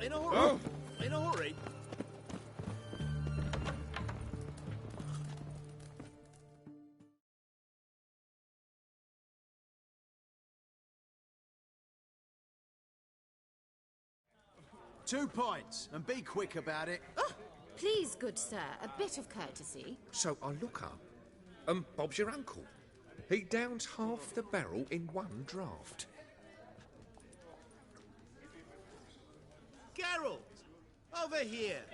In a hurry. In a hurry. 2 pints, and be quick about it. Oh, please, good sir, a bit of courtesy. So I look up, and Bob's your uncle. He downs half the barrel in one draught. Geralt, over here.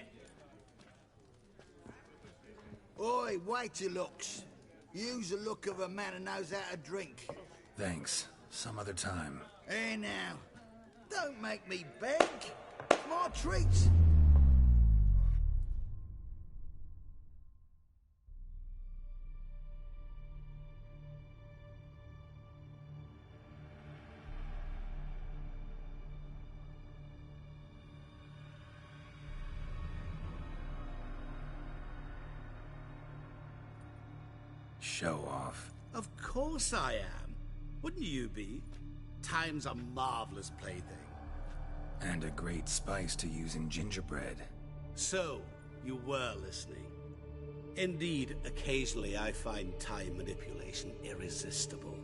Oi, wait your looks. Use the look of a man who knows how to drink. Thanks. Some other time. Hey now, don't make me beg. My treat. Show off. Of course I am. Wouldn't you be? Time's a marvelous plaything. And a great spice to use in gingerbread. So, you were listening. Indeed, occasionally I find time manipulation irresistible.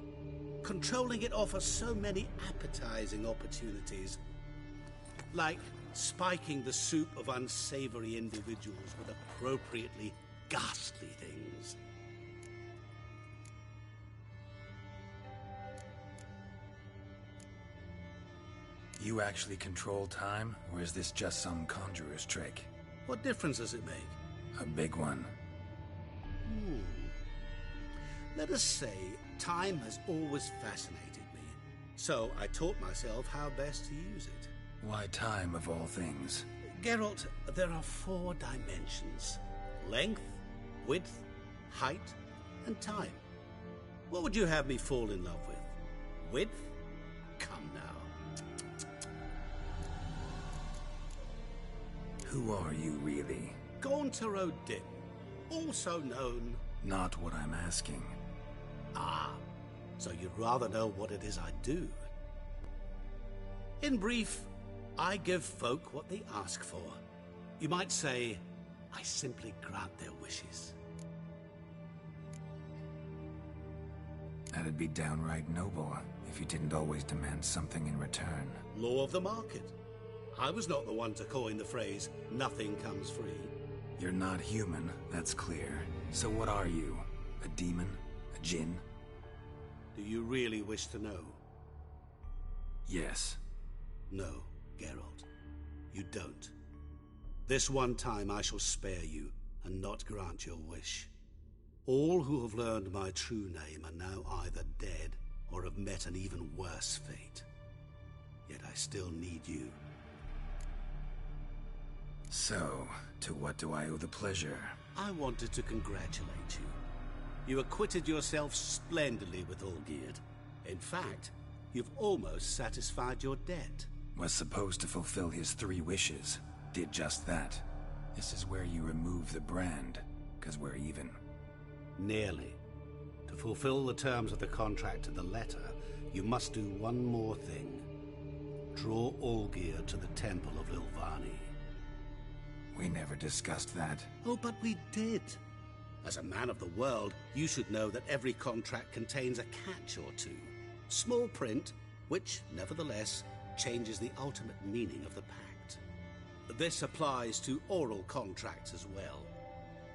Controlling it offers so many appetizing opportunities. Like spiking the soup of unsavory individuals with appropriately ghastly things. You actually control time, or is this just some conjurer's trick? What difference does it make? A big one. Let us say time has always fascinated me. So I taught myself how best to use it. Why time, of all things? Geralt, there are 4 dimensions. Length, width, height, and time. What would you have me fall in love with? Width? Come now. Who are you, really? Gaunter O'Dim, also known... Not what I'm asking. Ah, so you'd rather know what it is I do. In brief, I give folk what they ask for. You might say, I simply grant their wishes. That'd be downright noble, if you didn't always demand something in return. Law of the market. I was not the one to coin the phrase, nothing comes free. You're not human, that's clear. So what are you? A demon? A djinn? Do you really wish to know? Yes. No, Geralt. You don't. This one time I shall spare you, and not grant your wish. All who have learned my true name are now either dead, or have met an even worse fate. Yet I still need you. So, to what do I owe the pleasure? I wanted to congratulate you. You acquitted yourself splendidly with Olgierd. In fact, you've almost satisfied your debt. Was supposed to fulfill his 3 wishes. Did just that. This is where you remove the brand, 'cause we're even. Nearly. To fulfill the terms of the contract to the letter, you must do one more thing. Draw Olgierd to the Temple of Lilvani. We never discussed that. Oh, but we did. As a man of the world, you should know that every contract contains a catch or two. Small print, which, nevertheless, changes the ultimate meaning of the pact. This applies to oral contracts as well.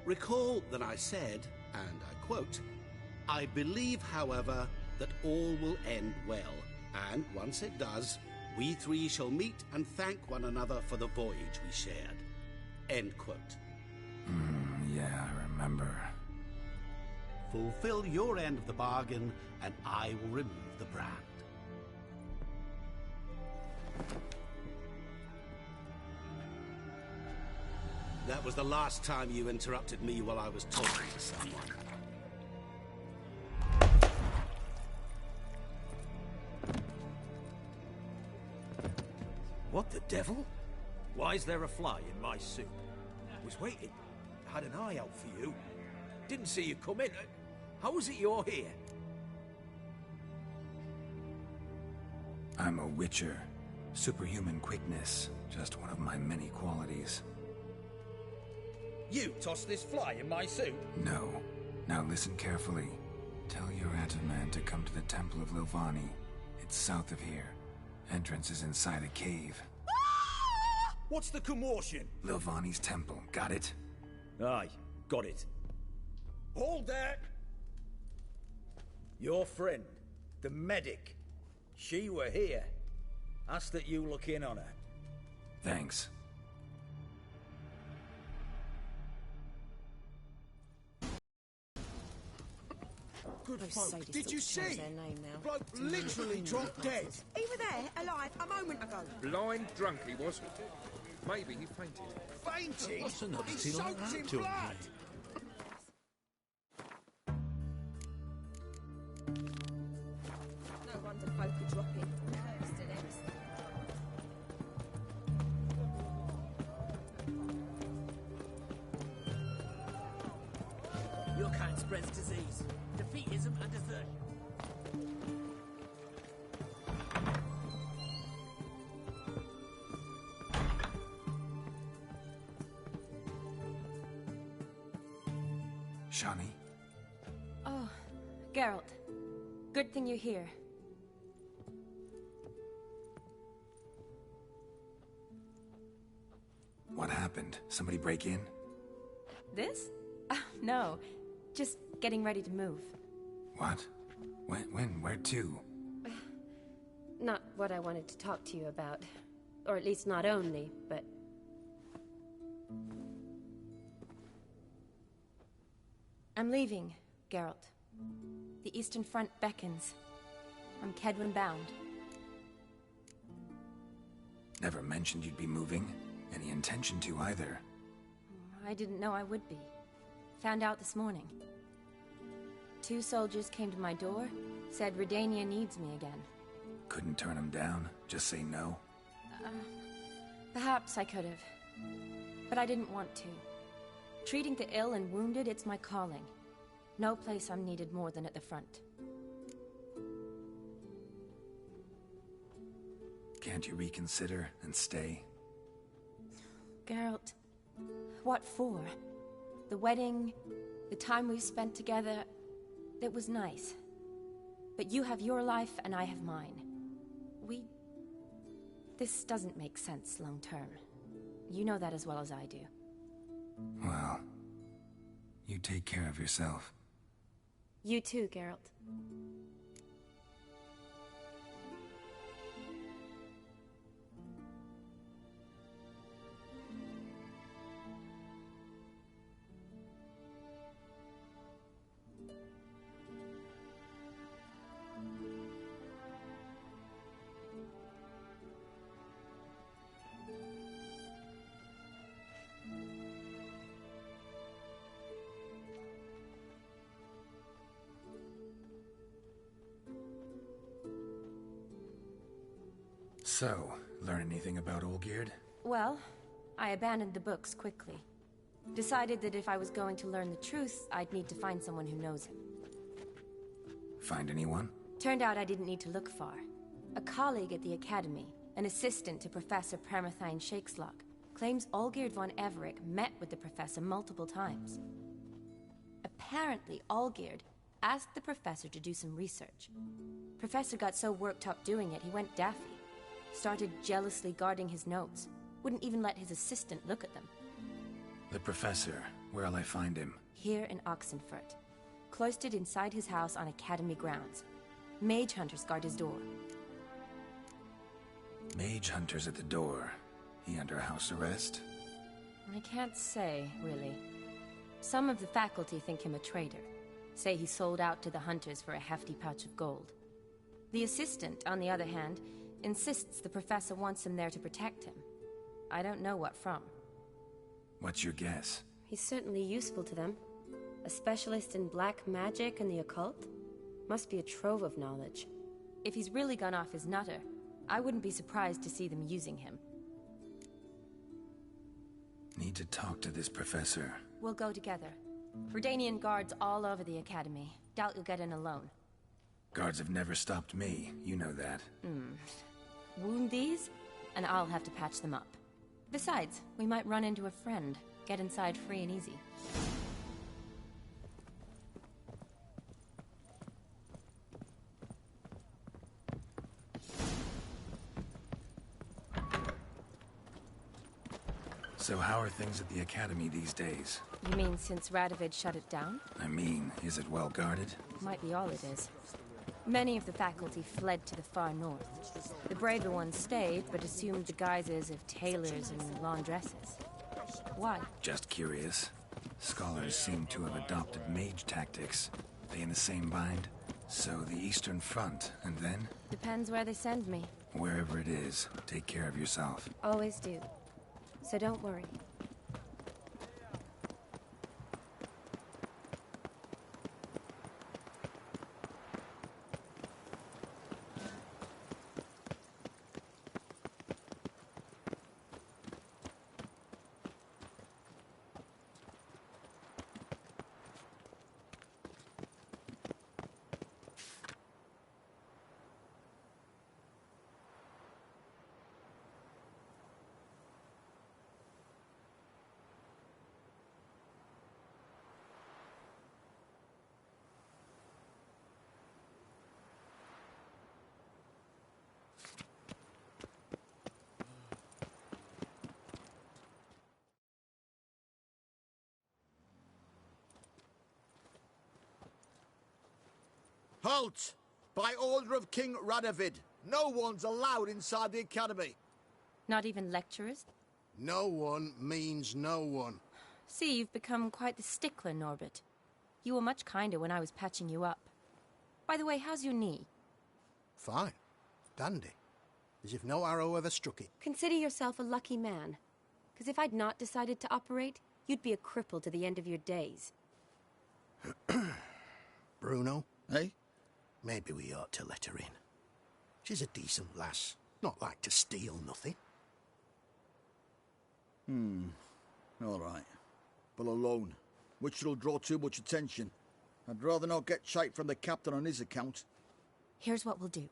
Recall that I said, and I quote, I believe, however, that all will end well, and once it does, we 3 shall meet and thank one another for the voyage we shared. End quote. Yeah, I remember. Fulfill your end of the bargain, and I will remove the brand. That was the last time you interrupted me while I was talking to someone. What the devil? Why is there a fly in my soup? Was waiting. Had an eye out for you. Didn't see you come in. How is it you're here? I'm a witcher. Superhuman quickness, just one of my many qualities. You tossed this fly in my suit? No. Now listen carefully. Tell your Ataman to come to the Temple of Lilvani. It's south of here. Entrance is inside a cave. What's the commotion? Lilvani's temple, got it? Aye, got it. Hold there! Your friend, the medic, she were here. Ask that you look in on her. Thanks. Good Those folk. sadists Did you ought to change see? their name now. Bloke literally dropped dead. He were there, alive, a moment ago. Blind drunk he was. Maybe he fainted. Fainting? What's another He tea like soaked that in to him? blood. No wonder folk are dropping. Your kind spreads disease, defeatism and desertion. Shani? Oh, Geralt. Good thing you're here. What happened? Somebody break in? This? No. Just getting ready to move. What? When? Where to? Not what I wanted to talk to you about. Or at least not only, but... I'm leaving, Geralt. The Eastern Front beckons. I'm Kedwin bound. Never mentioned you'd be moving. Any intention to either. I didn't know I would be. Found out this morning. 2 soldiers came to my door, said Redania needs me again. Couldn't turn him down? Just say no? Perhaps I could have. But I didn't want to. Treating the ill and wounded, it's my calling. No place I'm needed more than at the front. Can't you reconsider and stay? Geralt, what for? The wedding, the time we've spent together, it was nice. But you have your life and I have mine. This doesn't make sense long term. You know that as well as I do. Well, you take care of yourself. You too, Geralt. So, learn anything about Olgierd? Well, I abandoned the books quickly. Decided that if I was going to learn the truth, I'd need to find someone who knows him. Find anyone? Turned out I didn't need to look far. A colleague at the Academy, an assistant to Professor Permathine Shakeslock, claims Olgierd von Everec met with the professor multiple times. Apparently, Olgierd asked the professor to do some research. Professor got so worked up doing it, he went daffy. Started jealously guarding his notes. Wouldn't even let his assistant look at them. The professor. Where'll I find him? Here in Oxenfurt. Cloistered inside his house on Academy grounds. Mage hunters guard his door. Mage hunters at the door. He under house arrest? I can't say, really. Some of the faculty think him a traitor. Say he sold out to the hunters for a hefty pouch of gold. The assistant, on the other hand, insists the professor wants him there to protect him. I don't know what from. What's your guess? He's certainly useful to them. A specialist in black magic and the occult? Must be a trove of knowledge. If he's really gone off his nutter, I wouldn't be surprised to see them using him. Need to talk to this professor. We'll go together. Redanian guards all over the Academy. Doubt you'll get in alone. Guards have never stopped me, you know that. Wound these? and I'll have to patch them up. Besides, we might run into a friend. Get inside free and easy. So how are things at the Academy these days? You mean since Radovid shut it down? I mean, is it well guarded? Might be all it is. Many of the faculty fled to the far north. The braver ones stayed, but assumed the guises of tailors and laundresses. Why? Just curious. Scholars seem to have adopted mage tactics. They in the same bind? So the Eastern Front, and then? Depends where they send me. Wherever it is, take care of yourself. Always do. So don't worry. Halt! By order of King Radovid, no one's allowed inside the Academy. Not even lecturers? No one means no one. See, you've become quite the stickler, Norbert. You were much kinder when I was patching you up. By the way, how's your knee? Fine. Dandy. As if no arrow ever struck it. Consider yourself a lucky man. Because if I'd not decided to operate, you'd be a cripple to the end of your days. Bruno, eh? Maybe we ought to let her in. She's a decent lass. Not like to steal nothing. All right. But alone, which will draw too much attention. I'd rather not get shite from the captain on his account. Here's what we'll do.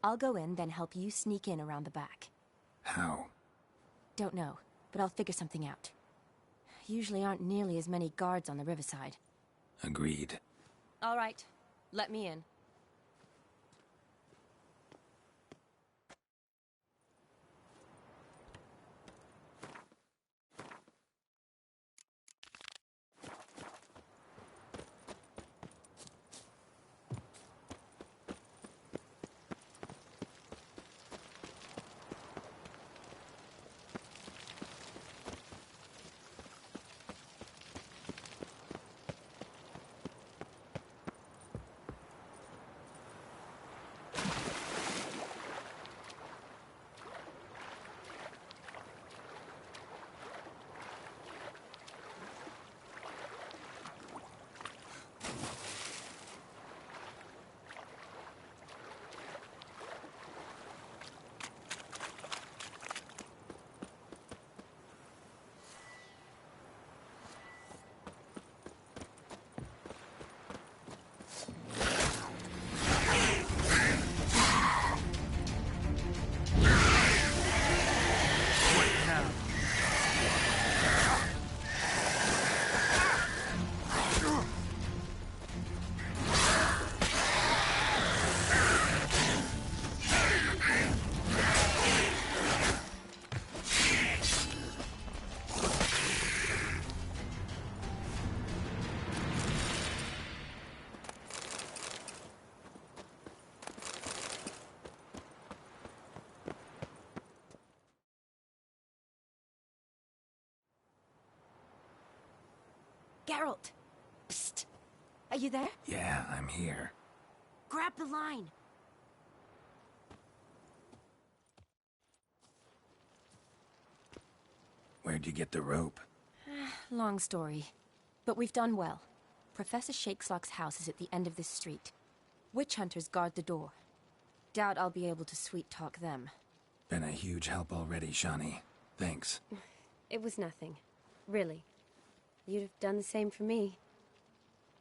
I'll go in, then help you sneak in around the back. How? Don't know, but I'll figure something out. Usually aren't nearly as many guards on the riverside. Agreed. All right. Let me in. Geralt! Psst! Are you there? Yeah, I'm here. Grab the line! Where'd you get the rope? Long story. But we've done well. Professor Shakeslock's house is at the end of this street. Witch hunters guard the door. Doubt I'll be able to sweet-talk them. Been a huge help already, Shani. Thanks. It was nothing. Really. You'd have done the same for me.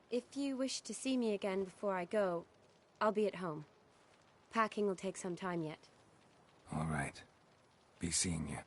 If you wish to see me again before I go, I'll be at home. Packing will take some time yet. All right. Be seeing you.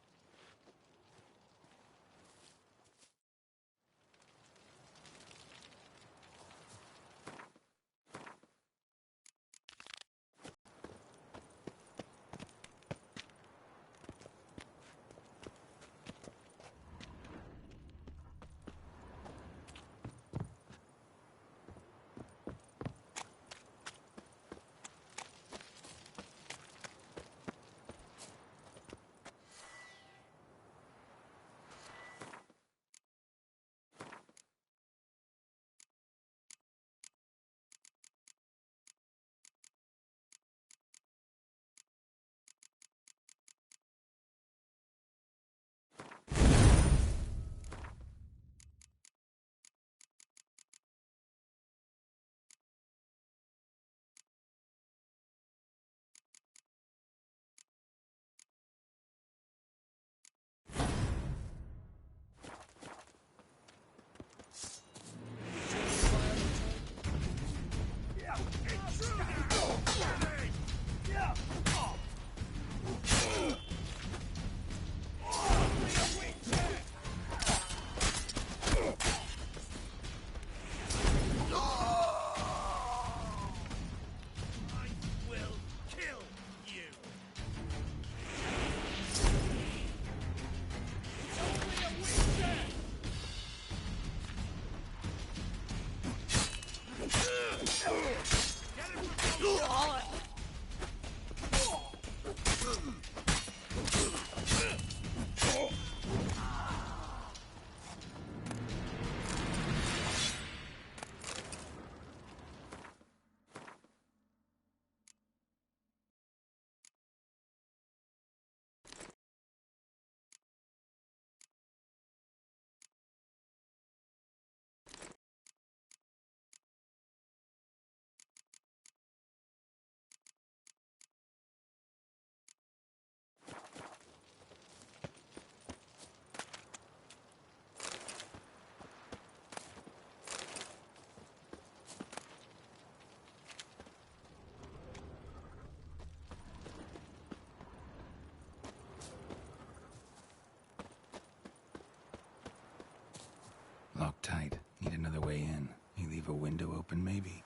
Locked tight. Need another way in. You leave a window open, maybe?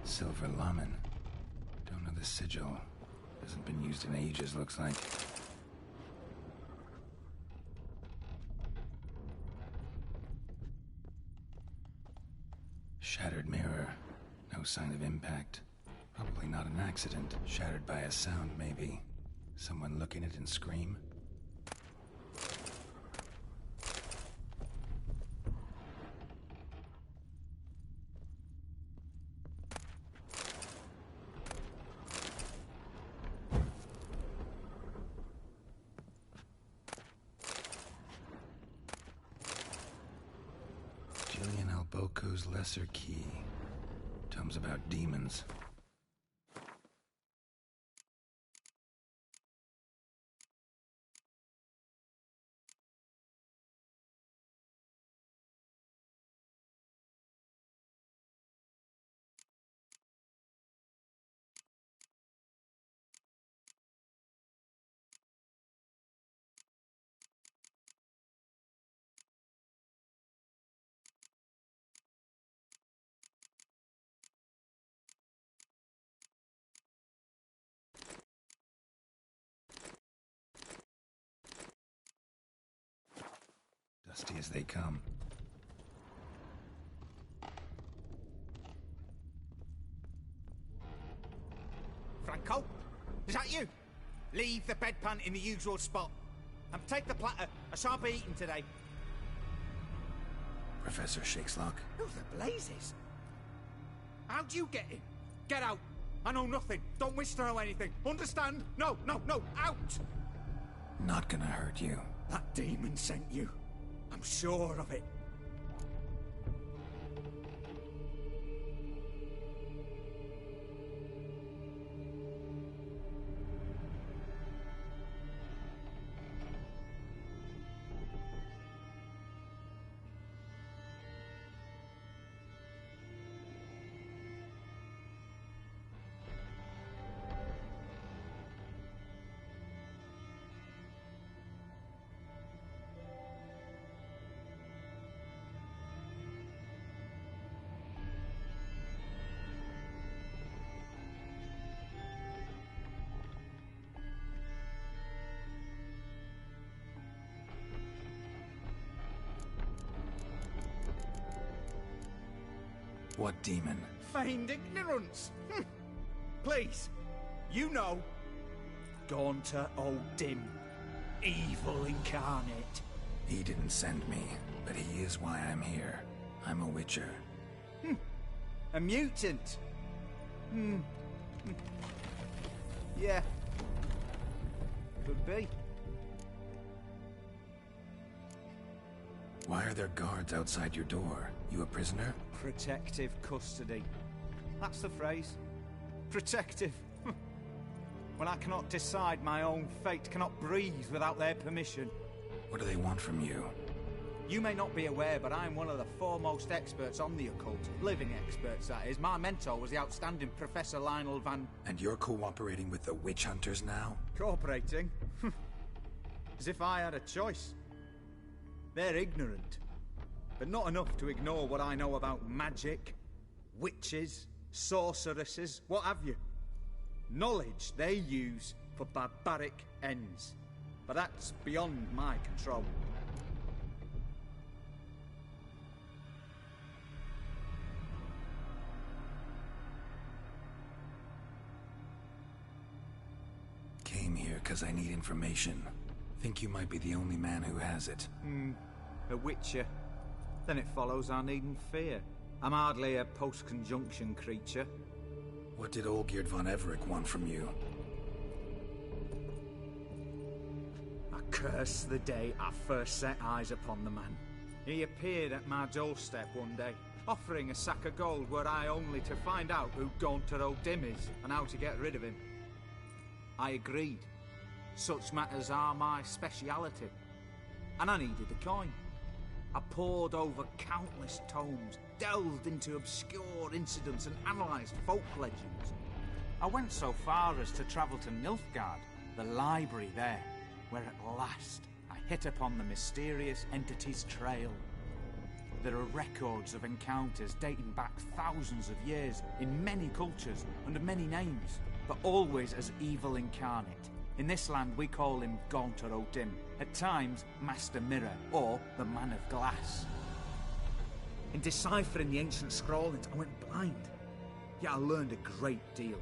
Silver Laman. Don't know the sigil. Hasn't been used in ages, looks like. Shattered mirror. No sign of impact. Probably not an accident. Shattered by a sound, maybe. Someone look in it and scream. Boko's Lesser Key. Tomes about demons. nasty as they come. Franco? Is that you? Leave the bedpan in the usual spot. And take the platter. I shan't be eating today. Professor Shakeslock? Who the blazes? How'd you get in? Get out. I know nothing. Don't wish to know anything. Understand? No, no, no. Out! Not gonna hurt you. That demon sent you. I'm sure of it. What demon? Feigned ignorance. Please, you know. Gaunter O'Dim. Evil incarnate. He didn't send me, but he is why I'm here. I'm a witcher. A mutant. Yeah. Could be. Why are there guards outside your door? You a prisoner? Protective custody. That's the phrase. Protective. When I cannot decide my own fate, cannot breathe without their permission. What do they want from you? You may not be aware, but I'm one of the foremost experts on the occult. Living experts, that is. My mentor was the outstanding Professor Lionel Van... And you're cooperating with the witch hunters now? Cooperating? As if I had a choice. They're ignorant, but not enough to ignore what I know about magic, witches, sorceresses, what have you. Knowledge they use for barbaric ends, but that's beyond my control. Came here because I need information. Think you might be the only man who has it. A witcher. Then it follows I needn't fear. I'm hardly a post-conjunction creature. What did Olgierd von Everec want from you? I curse the day I first set eyes upon the man. He appeared at my doorstep one day, offering a sack of gold were I only to find out who Gaunter O'Dim is and how to get rid of him. I agreed. Such matters are my speciality. And I needed a coin. I pored over countless tomes, delved into obscure incidents and analysed folk legends. I went so far as to travel to Nilfgaard, the library there, where at last I hit upon the mysterious entity's trail. There are records of encounters dating back thousands of years in many cultures under many names, but always as evil incarnate. In this land, we call him Gaunter O'Dim, at times Master Mirror, or the Man of Glass. In deciphering the ancient scrawlings, I went blind. Yet I learned a great deal.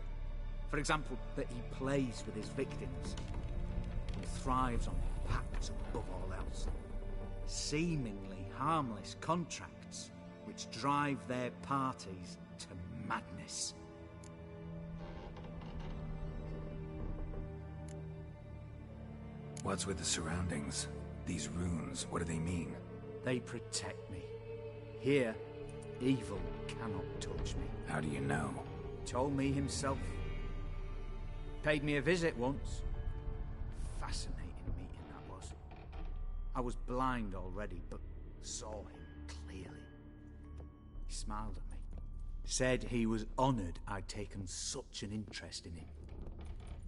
For example, that he plays with his victims. He thrives on pacts above all else. Seemingly harmless contracts, which drive their parties to madness. What's with the surroundings? These runes, what do they mean? They protect me. Here, evil cannot touch me. How do you know? Told me himself. Paid me a visit once. Fascinating meeting that was. I was blind already, but saw him clearly. He smiled at me. Said he was honoured I'd taken such an interest in him.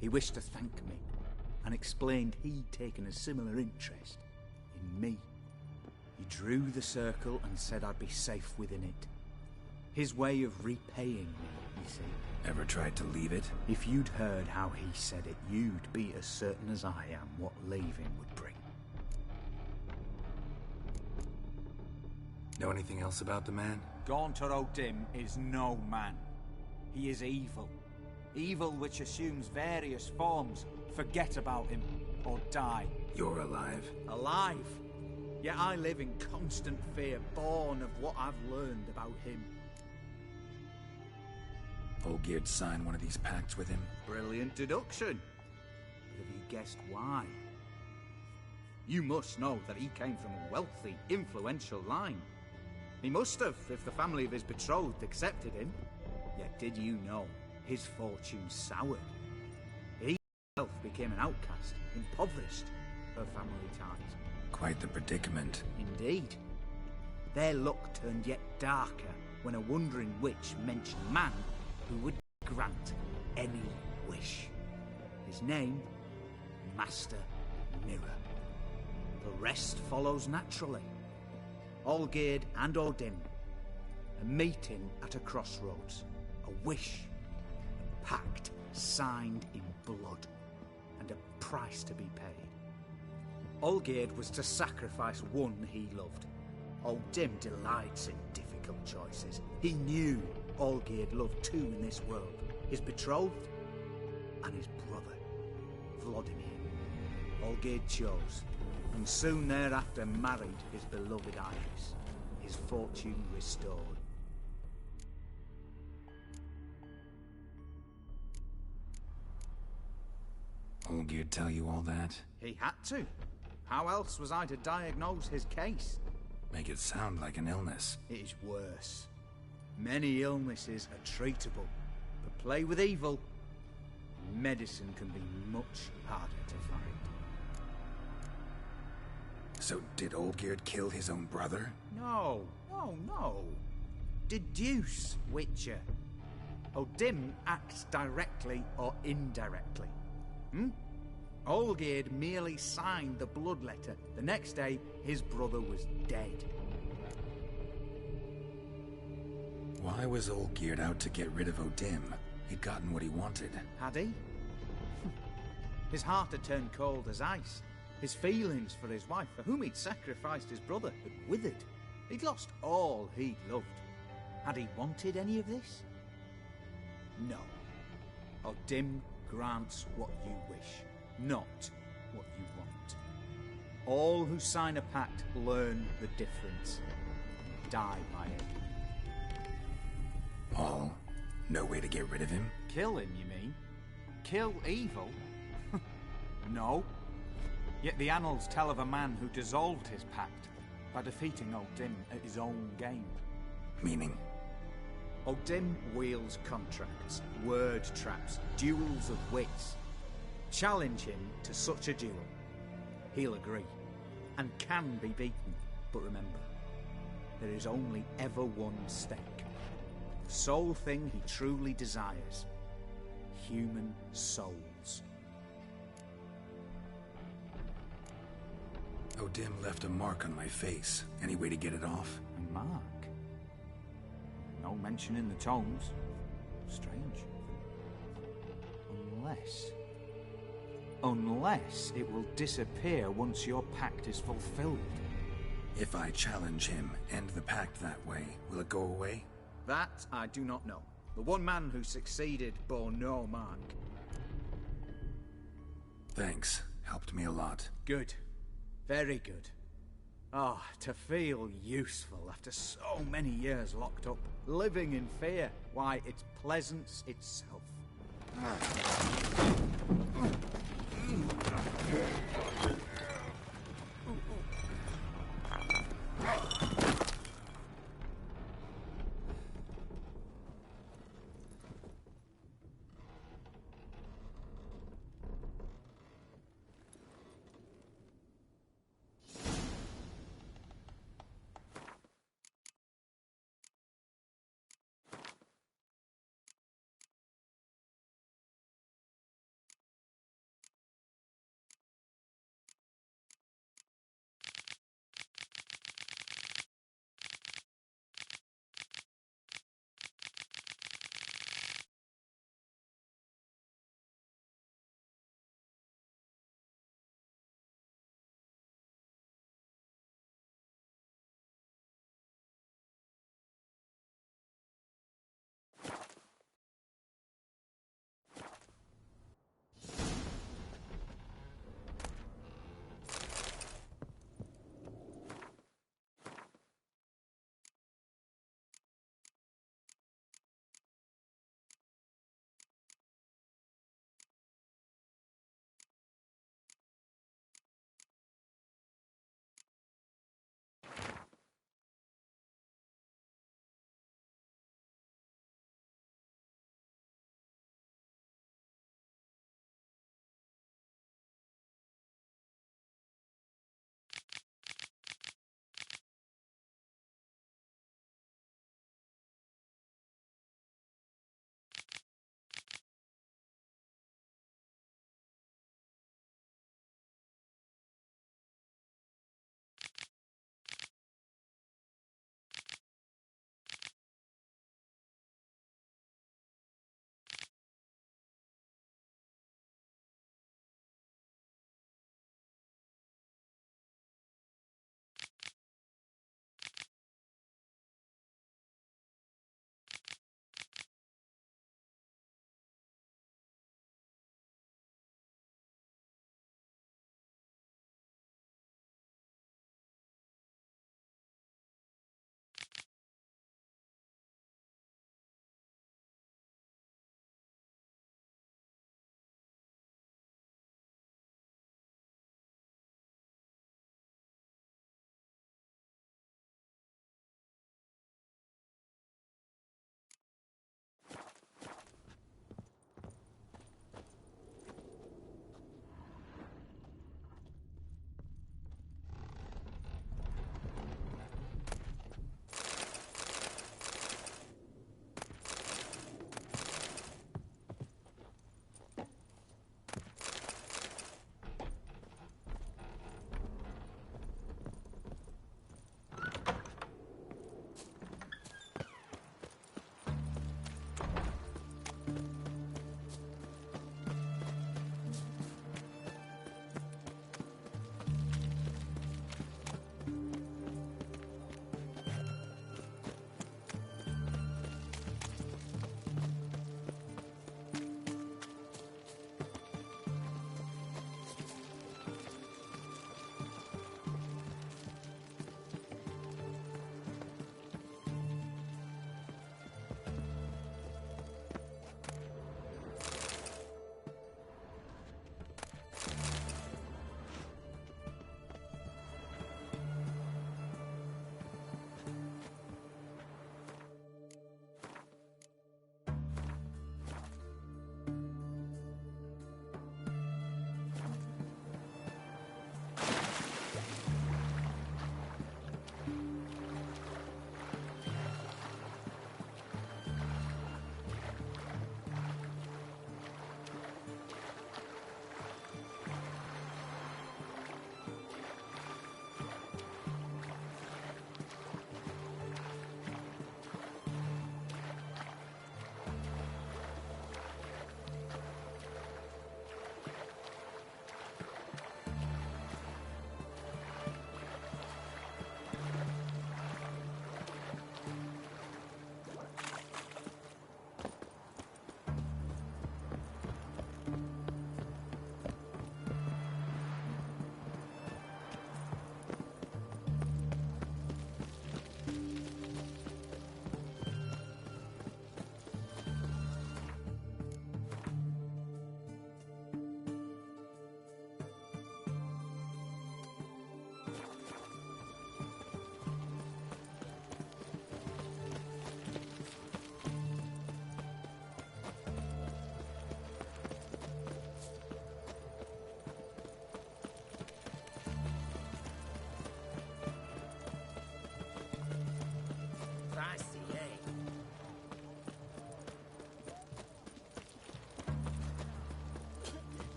He wished to thank me, and explained he'd taken a similar interest in me. He drew the circle and said I'd be safe within it. His way of repaying me, you see. Ever tried to leave it? If you'd heard how he said it, you'd be as certain as I am what leaving would bring. Know anything else about the man? Gaunter O'Dim is no man. He is evil. Evil which assumes various forms. Forget about him, or die. You're alive. Alive? Yet I live in constant fear, born of what I've learned about him. Olgierd signed one of these pacts with him? Brilliant deduction. But have you guessed why? You must know that he came from a wealthy, influential line. He must have, if the family of his betrothed accepted him. Yet did you know his fortune soured? He himself became an outcast, impoverished her family ties. Quite the predicament. Indeed. Their luck turned yet darker when a wandering witch mentioned a man who would grant any wish. His name, Master Mirror. The rest follows naturally. Olgierd and O'Dim, a meeting at a crossroads, a wish, a pact signed in blood, and a price to be paid. Olgierd was to sacrifice one he loved. O'Dim delights in difficult choices. He knew Olgierd loved two in this world, his betrothed and his brother, Vladimir. Olgierd chose, and soon thereafter married his beloved Iris, his fortune restored. Olgierd tell you all that? He had to. How else was I to diagnose his case? Make it sound like an illness. It is worse. Many illnesses are treatable, but play with evil, medicine can be much harder to find. So did Olgierd kill his own brother? No. Deduce, Witcher. O'Dim acts directly or indirectly. Olgierd merely signed the blood letter. The next day, his brother was dead. Why was Olgierd out to get rid of O'Dim? He'd gotten what he wanted. Had he? His heart had turned cold as ice. His feelings for his wife, for whom he'd sacrificed his brother, had withered. He'd lost all he'd loved. Had he wanted any of this? No. O'Dim grants what you wish, not what you want. All who sign a pact learn the difference, die by it. All? No way to get rid of him? Kill him, you mean? Kill evil? No. Yet the annals tell of a man who dissolved his pact by defeating O'Dim at his own game. Meaning? O'Dim wields contracts, word traps, duels of wits. Challenge him to such a duel. He'll agree, and can be beaten. But remember, there is only ever one stake. The sole thing he truly desires. Human souls. O'Dim left a mark on my face. Any way to get it off? A mark? No mention in the tomes. Strange. Unless it will disappear once your pact is fulfilled. If I challenge him, end the pact that way, will it go away? That I do not know. The one man who succeeded bore no mark. Thanks. Helped me a lot. Good. Very good. To feel useful after so many years locked up, living in fear. Why, it's pleasance itself.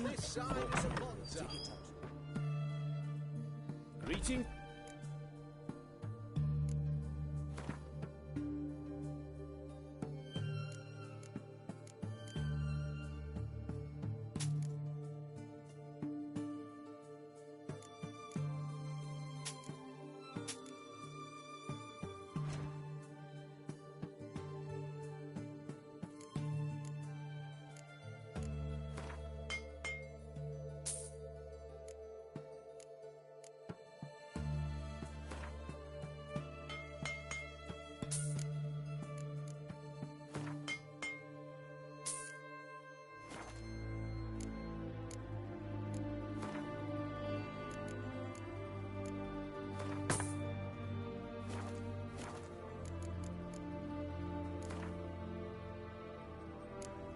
This side is a monster. Greeting.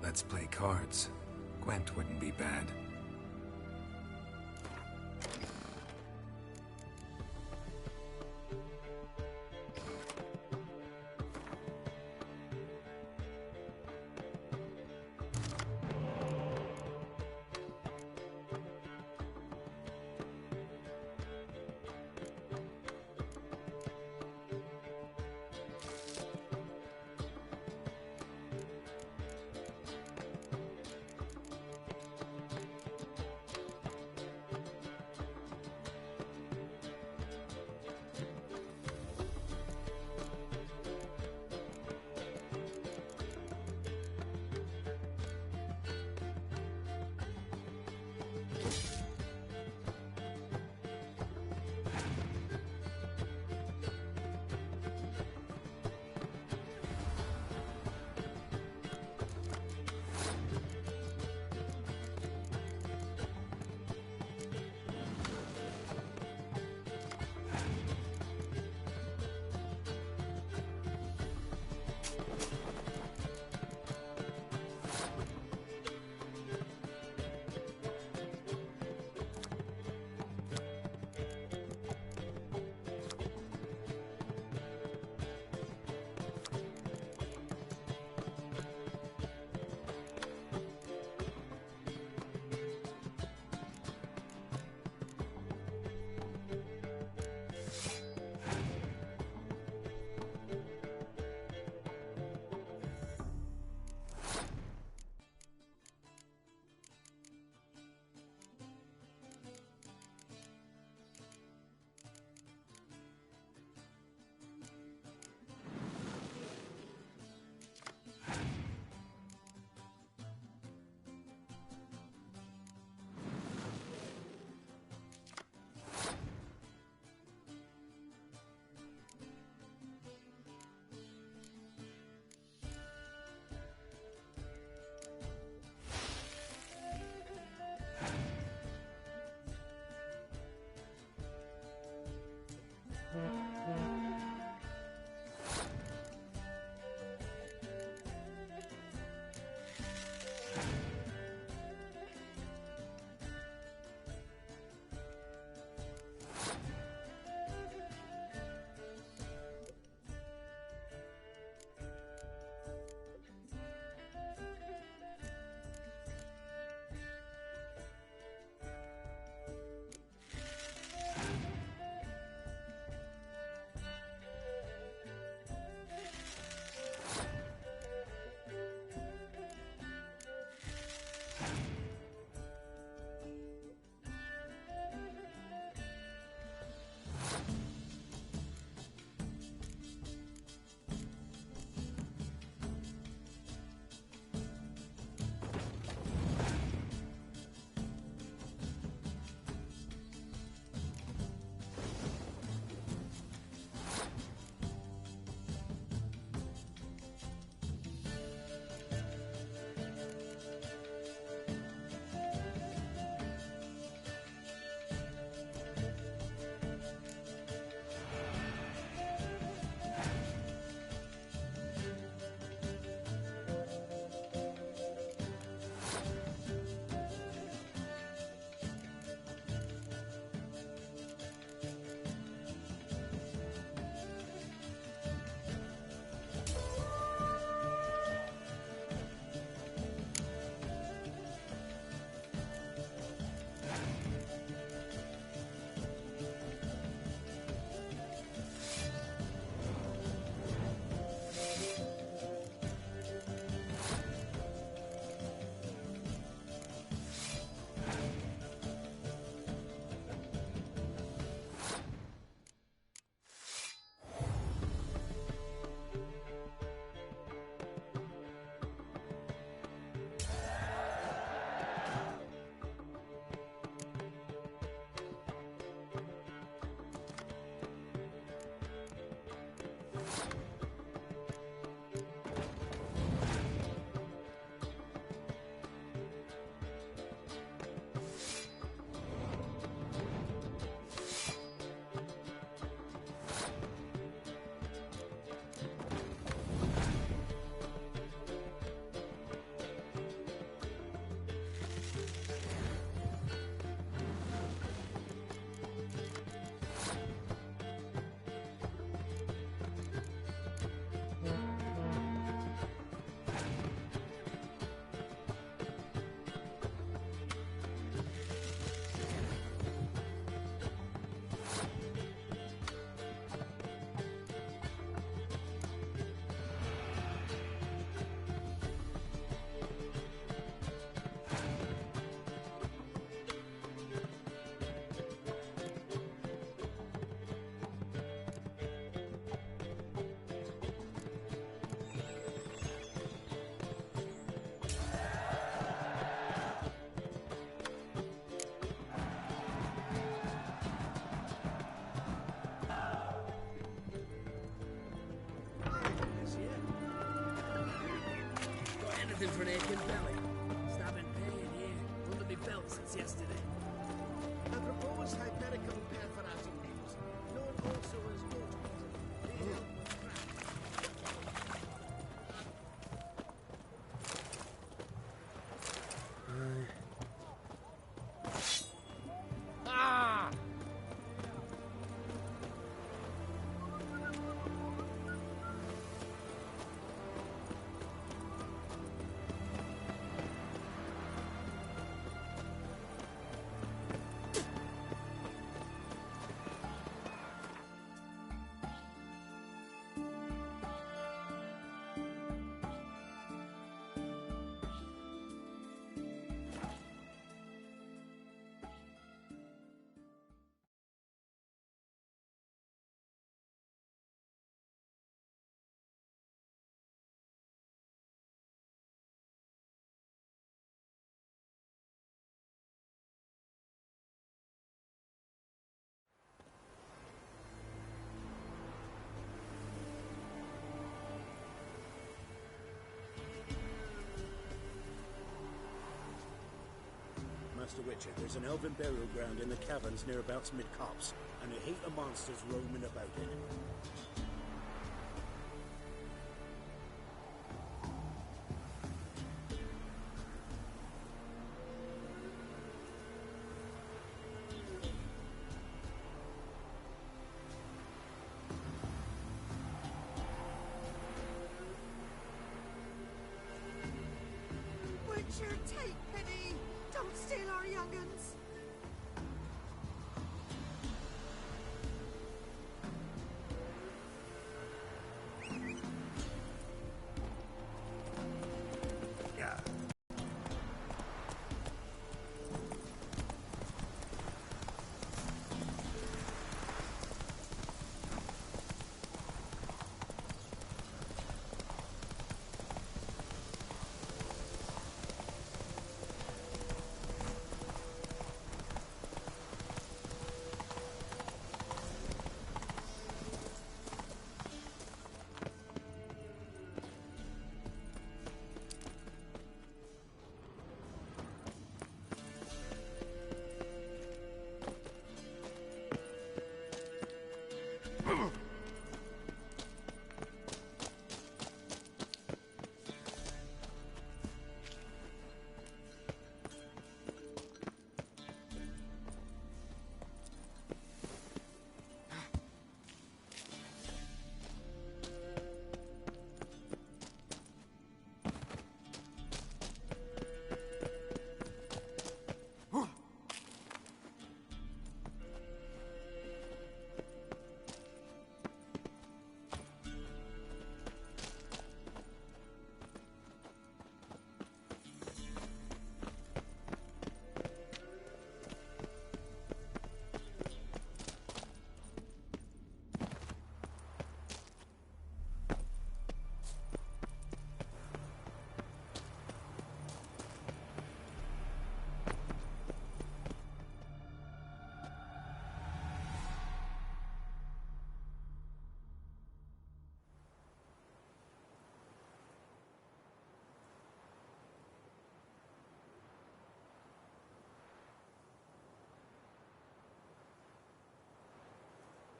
Let's play cards. Gwent wouldn't be bad. Anything for an aching belly. Stabbing pain here, under my belt since yesterday. I propose hypericum perforating nails, known also as autism. They help with Ah! Master Witcher, there's an elven burial ground in the caverns nearabouts mid-copse, and a heap of monsters roaming about in it. Witcher, take pity! Don't steal our young'uns!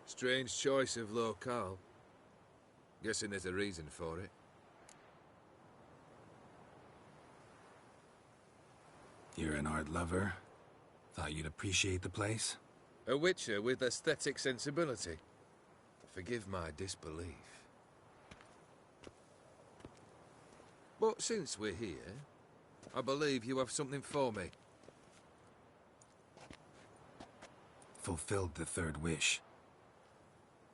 Strange choice of locale. Guessing there's a reason for it. You're an art lover. Thought you'd appreciate the place? A witcher with aesthetic sensibility. Forgive my disbelief. But since we're here, I believe you have something for me. Fulfilled the third wish.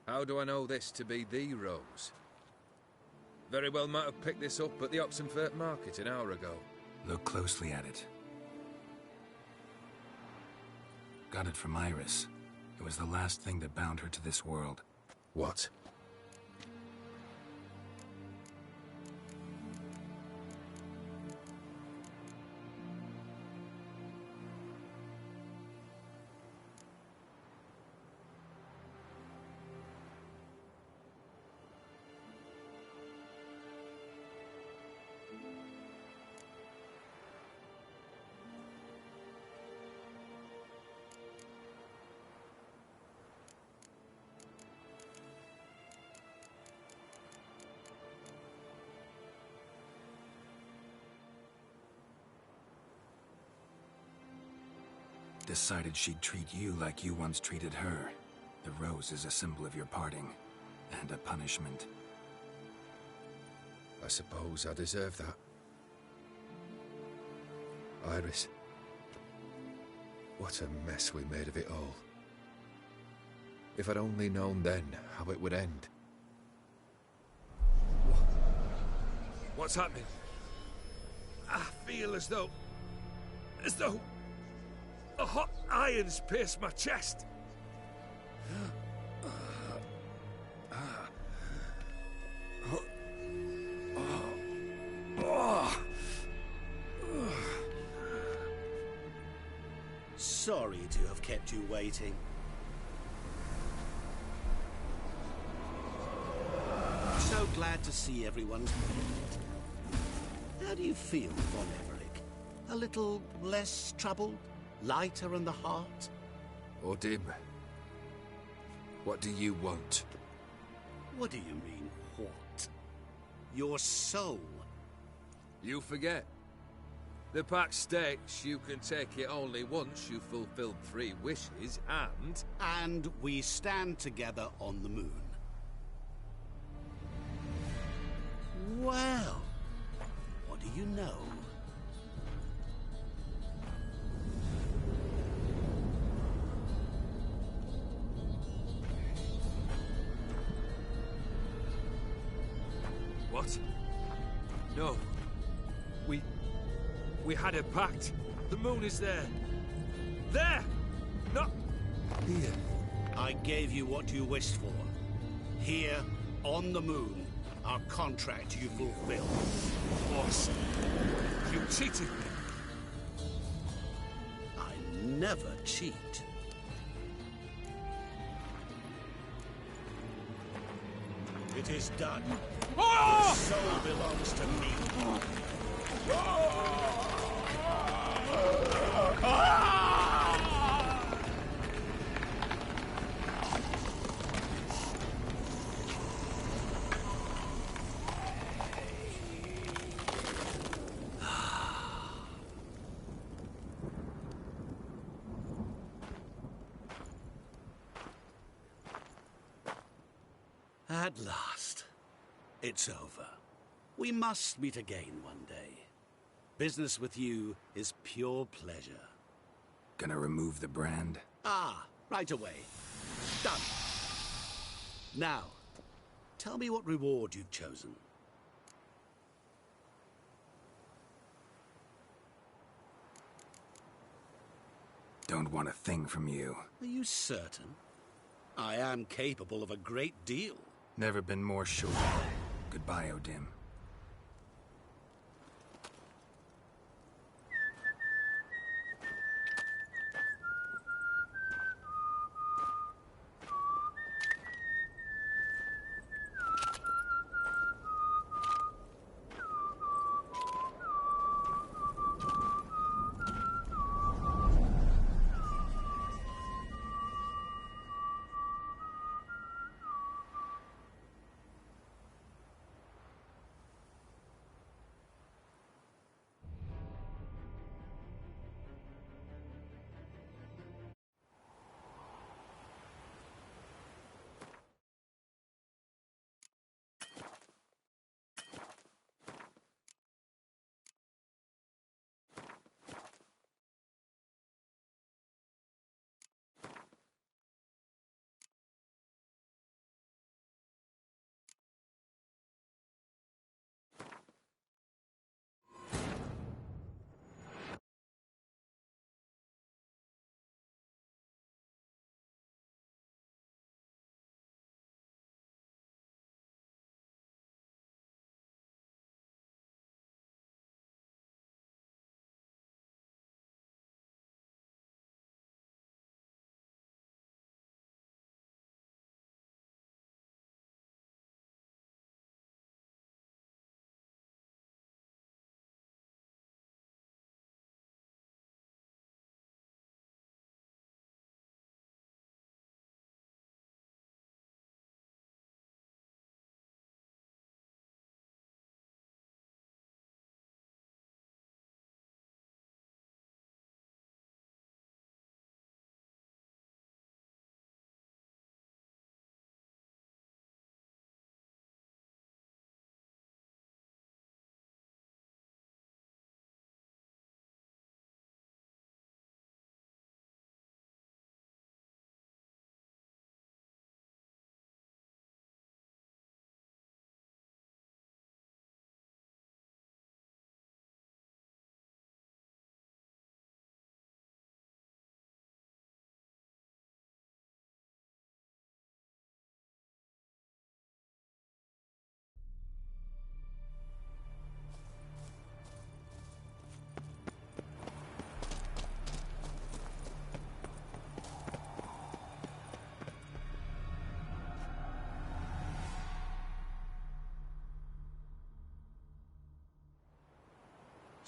How do I know this to be the rose? Very well might have picked this up at the Oxenfurt market an hour ago. Look closely at it. Got it from Iris. It was the last thing that bound her to this world. What? decided she'd treat you like you once treated her. The rose is a symbol of your parting, and a punishment. I suppose I deserve that. Iris, what a mess we made of it all. If I'd only known then how it would end. What's happening? I feel as though a hot iron's pierced my chest. Sorry to have kept you waiting. So glad to see everyone's made it. How do you feel, Von Everett? A little less troubled? Lighter in the heart? Odim, what do you want? What do you mean, what? Your soul. You forget. The pact states you can take it only once you've fulfilled 3 wishes, and... And we stand together on the moon. Well, what do you know? What? No. We had a pact. The moon is there. There! Not here. I gave you what you wished for. Here, on the moon, our contract you fulfilled. Boss, you cheated me. I never cheat. It is done. Your soul belongs to me. At last, it's over. We must meet again one day. Business with you is pure pleasure. Gonna remove the brand? Ah, right away. Done. Now, tell me what reward you've chosen. Don't want a thing from you. Are you certain? I am capable of a great deal. Never been more sure. Goodbye, Odim.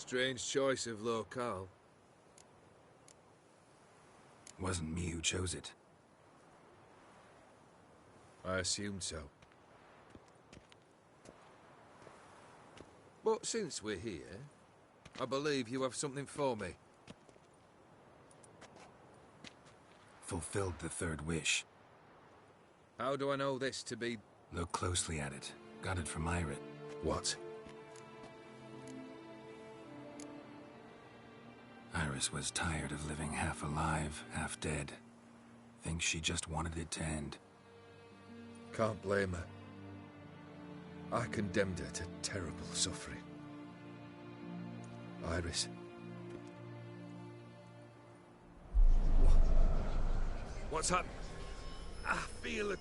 Strange choice of locale. Wasn't me who chose it. I assumed so. But since we're here, I believe you have something for me. Fulfilled the third wish. How do I know this to be... Look closely at it. Got it from Iris. What? Iris was tired of living half alive, half dead. Thinks she just wanted it to end. Can't blame her. I condemned her to terrible suffering. Iris. What's happened? I feel it.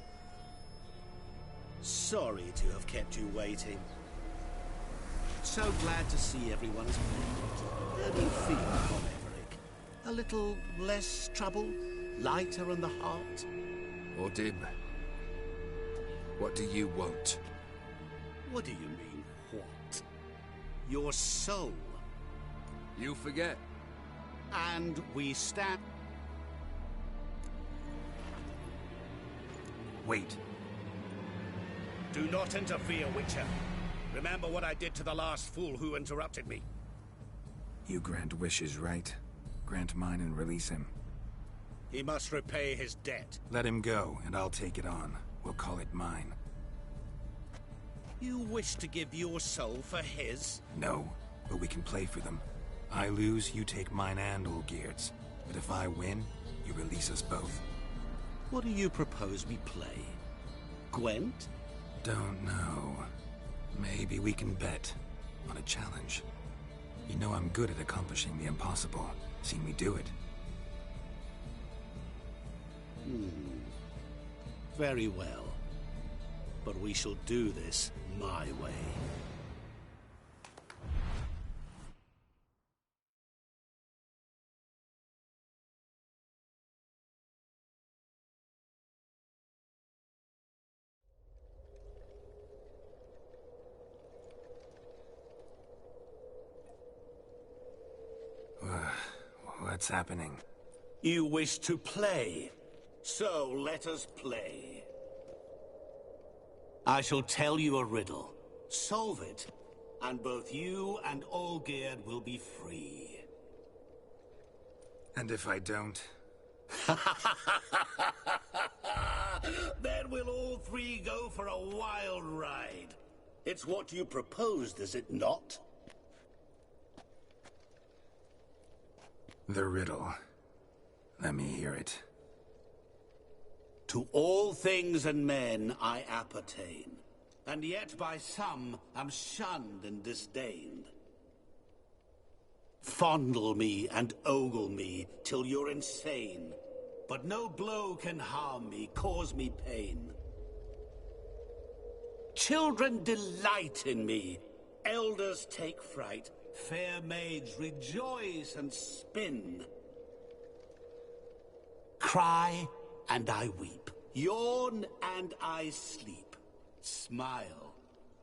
Sorry to have kept you waiting. So glad to see everyone is made. How do you feel, Maverick? A little less trouble? Lighter on the heart? Or dim? What do you want? What do you mean, what? Your soul. You forget. And we stand... Wait. Do not interfere, Witcher. Remember what I did to the last fool who interrupted me. You grant wishes, right? Grant mine and release him. He must repay his debt. Let him go, and I'll take it on. We'll call it mine. You wish to give your soul for his? No, but we can play for them. I lose, you take mine and Olgierd's. But if I win, you release us both. What do you propose we play? Gwent? Don't know. Maybe we can bet on a challenge. You know I'm good at accomplishing the impossible. Seen me do it. Very well. But we shall do this my way. What's happening? You wish to play, so let us play. I shall tell you a riddle. Solve it, and both you and Olgierd will be free. And if I don't? Then we'll all three go for a wild ride. It's what you proposed, is it not? The riddle. Let me hear it. To all things and men I appertain, and yet by some am shunned and disdained. Fondle me and ogle me till you're insane, but no blow can harm me, cause me pain. Children delight in me, elders take fright, fair maids rejoice and spin. Cry and I weep, yawn and I sleep, smile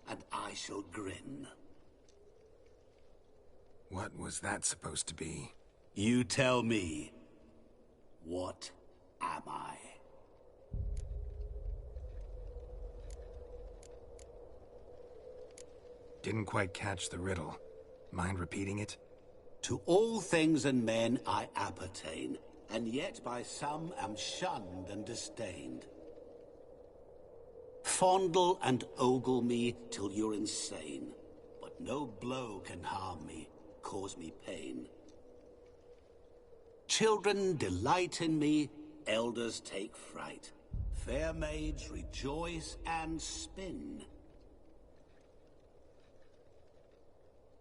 and I shall grin. What was that supposed to be? You tell me, what am I? Didn't quite catch the riddle. Mind repeating it? To all things and men I appertain, and yet by some am shunned and disdained. Fondle and ogle me till you're insane, but no blow can harm me, cause me pain. Children delight in me, elders take fright, fair maids rejoice and spin.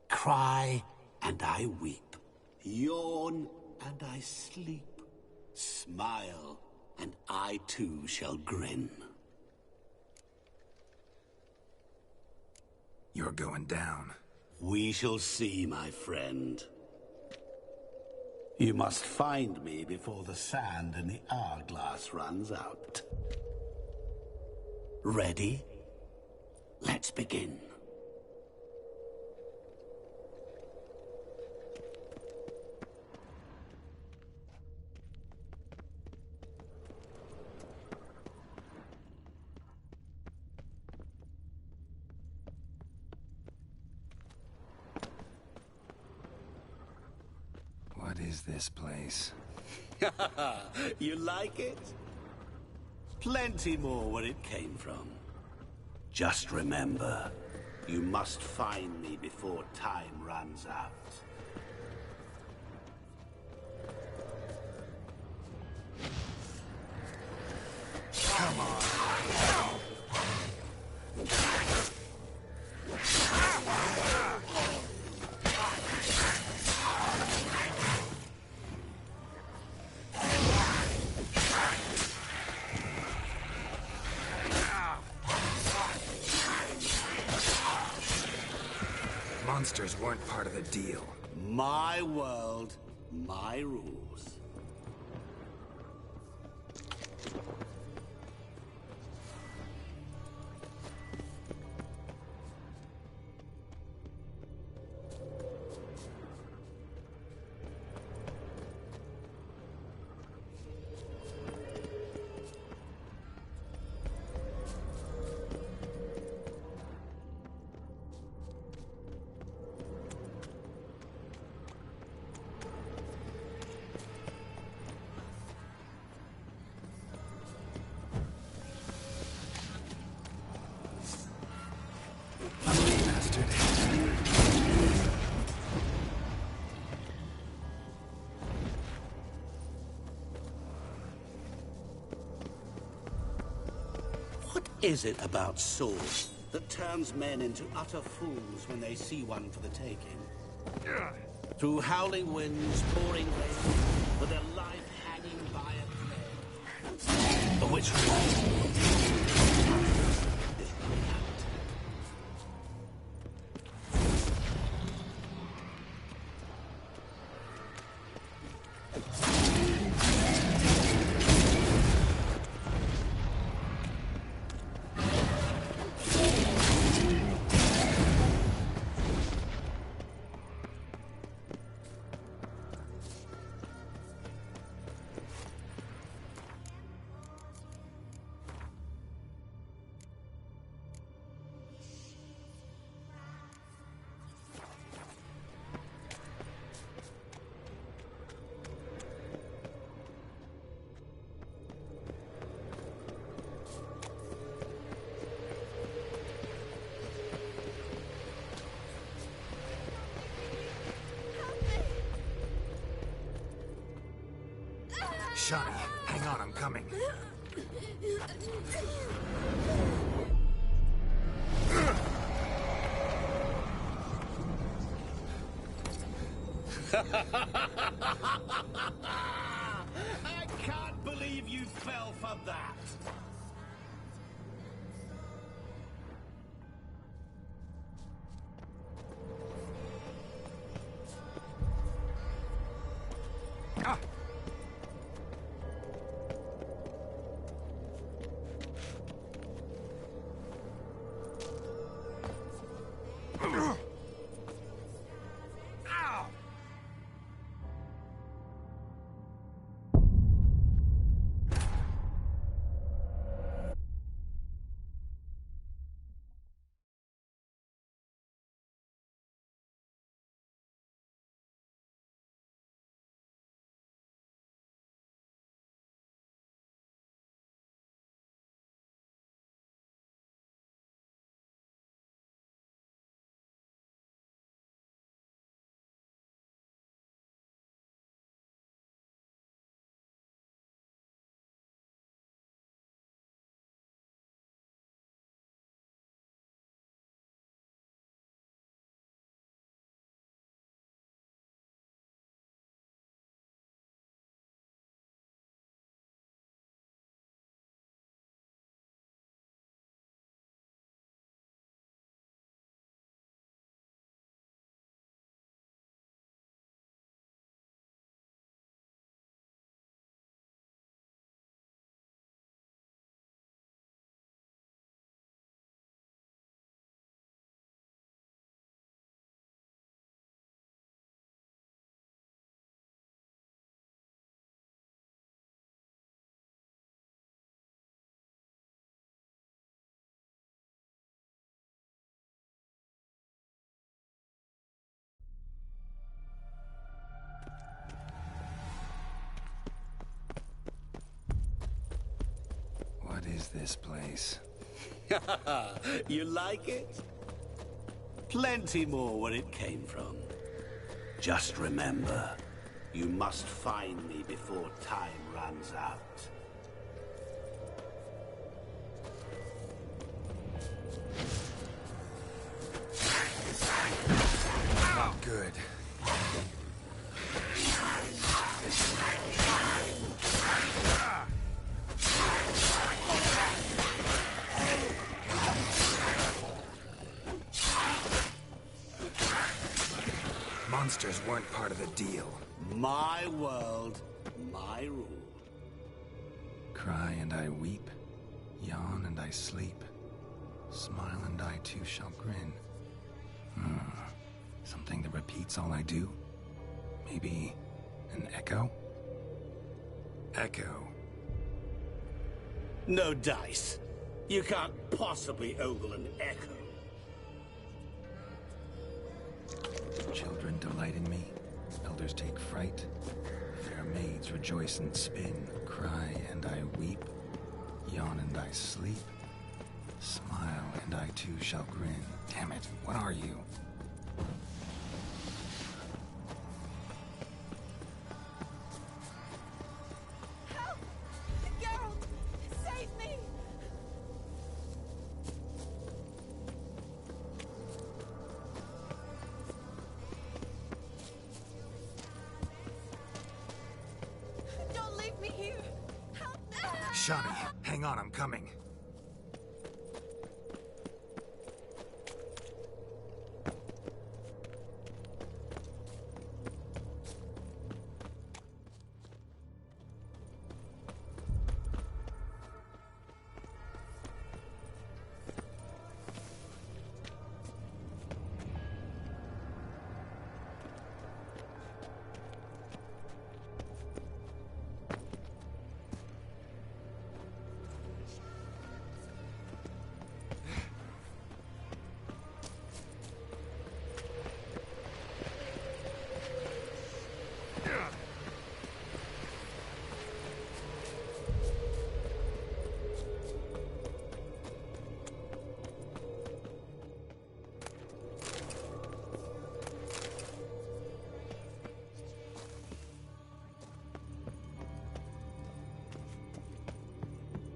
Cry and I weep, yawn and I sleep, smile and I too shall grin. You're going down. We shall see, my friend. You must find me before the sand in the hourglass runs out. Ready? Let's begin. is this place? You like it? Plenty more where it came from. Just remember, you must find me before time runs out. Come on. Monsters weren't part of the deal. My world, my rules. What is it about swords that turns men into utter fools when they see one for the taking? Through howling winds, pouring rain, with their life hanging by a thread. But which one? Shani, hang on, I'm coming. I can't believe you fell for that. this place? You like it? Plenty more where it came from. Just remember, you must find me before time runs out. Not good. Monsters weren't part of the deal. My world, my rule. Cry and I weep, yawn and I sleep, smile and I too shall grin. Something that repeats all I do? Maybe an echo? Echo. No dice. You can't possibly ogle an echo. Children delight in me, elders take fright, fair maids rejoice and spin, cry and I weep, yawn and I sleep, smile and I too shall grin. Damn it, what are you? Help! Geralt! Save me! Don't leave me here! Help! Shani, hang on, I'm coming.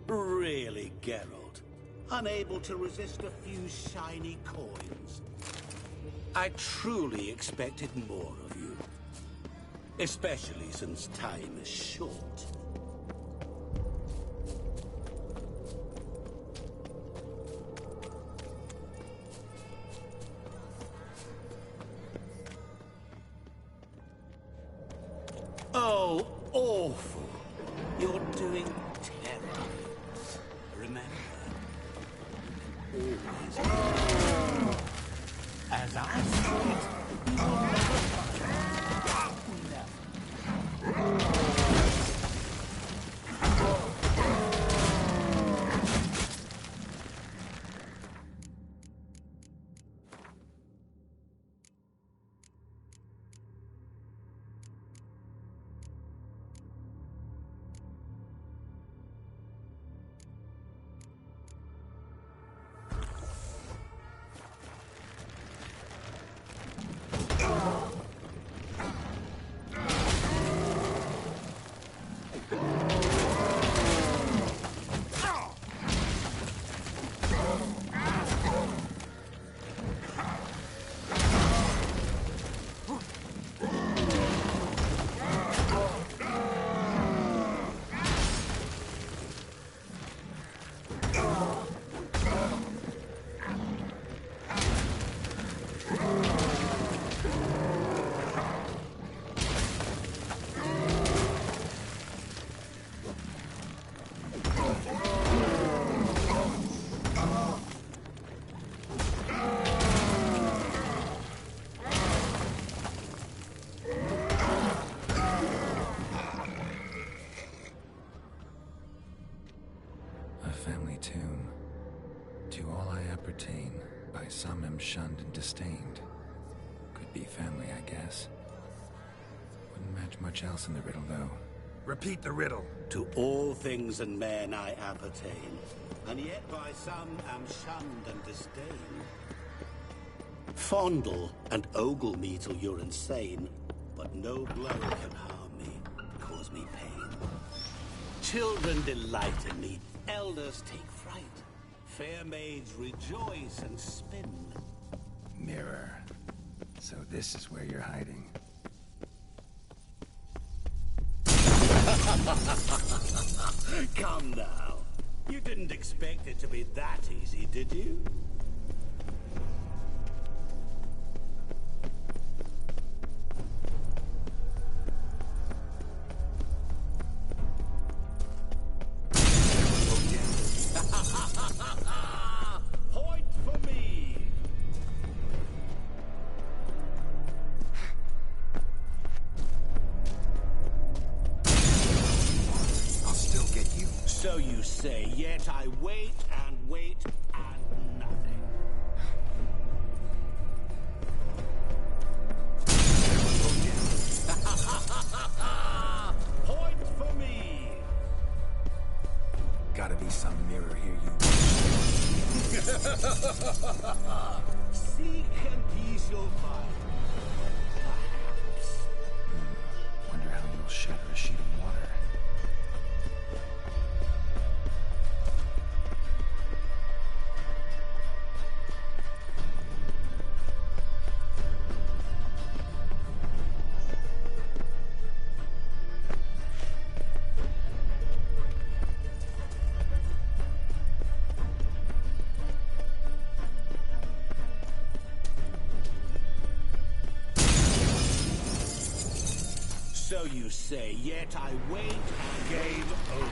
Really, Geralt? Unable to resist a few shiny coins? I truly expected more of you. Especially since time is short. Oh, awful. You're doing terribly. Remember, always as I said, you will never find. Never. Family tomb. To all I appertain, by some am shunned and disdained. Could be family, I guess. Wouldn't match much else in the riddle, though. Repeat the riddle. To all things and men I appertain, and yet by some am shunned and disdained. Fondle and ogle me till you're insane, but no blow can harm me, cause me pain. Children delight in me, elders take fright. Fair maids rejoice and spin. Mirror. So this is where you're hiding. Come now. You didn't expect it to be that easy, did you? Point for me! I'll still get you. So you say, yet I wait and wait and nothing. Point for me! Gotta be some mirror here, you. Seek and ye shall find. Perhaps. Wonder how you'll shatter a sheet of water. So you say, yet I wait and game over.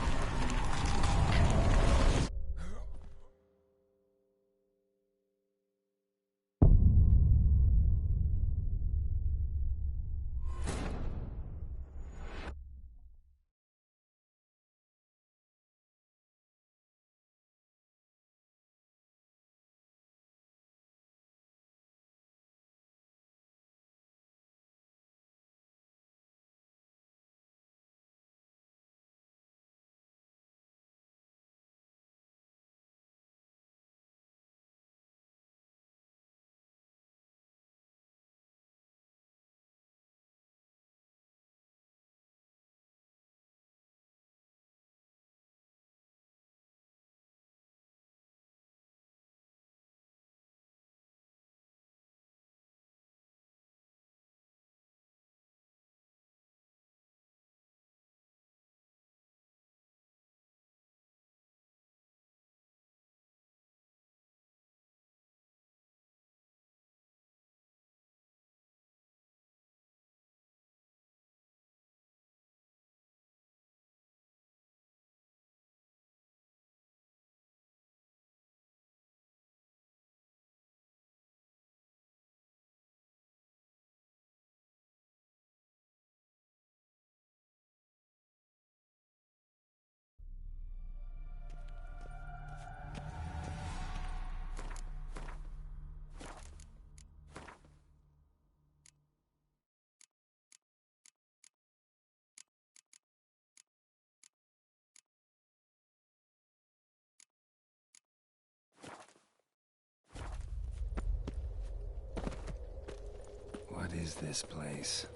What is this place?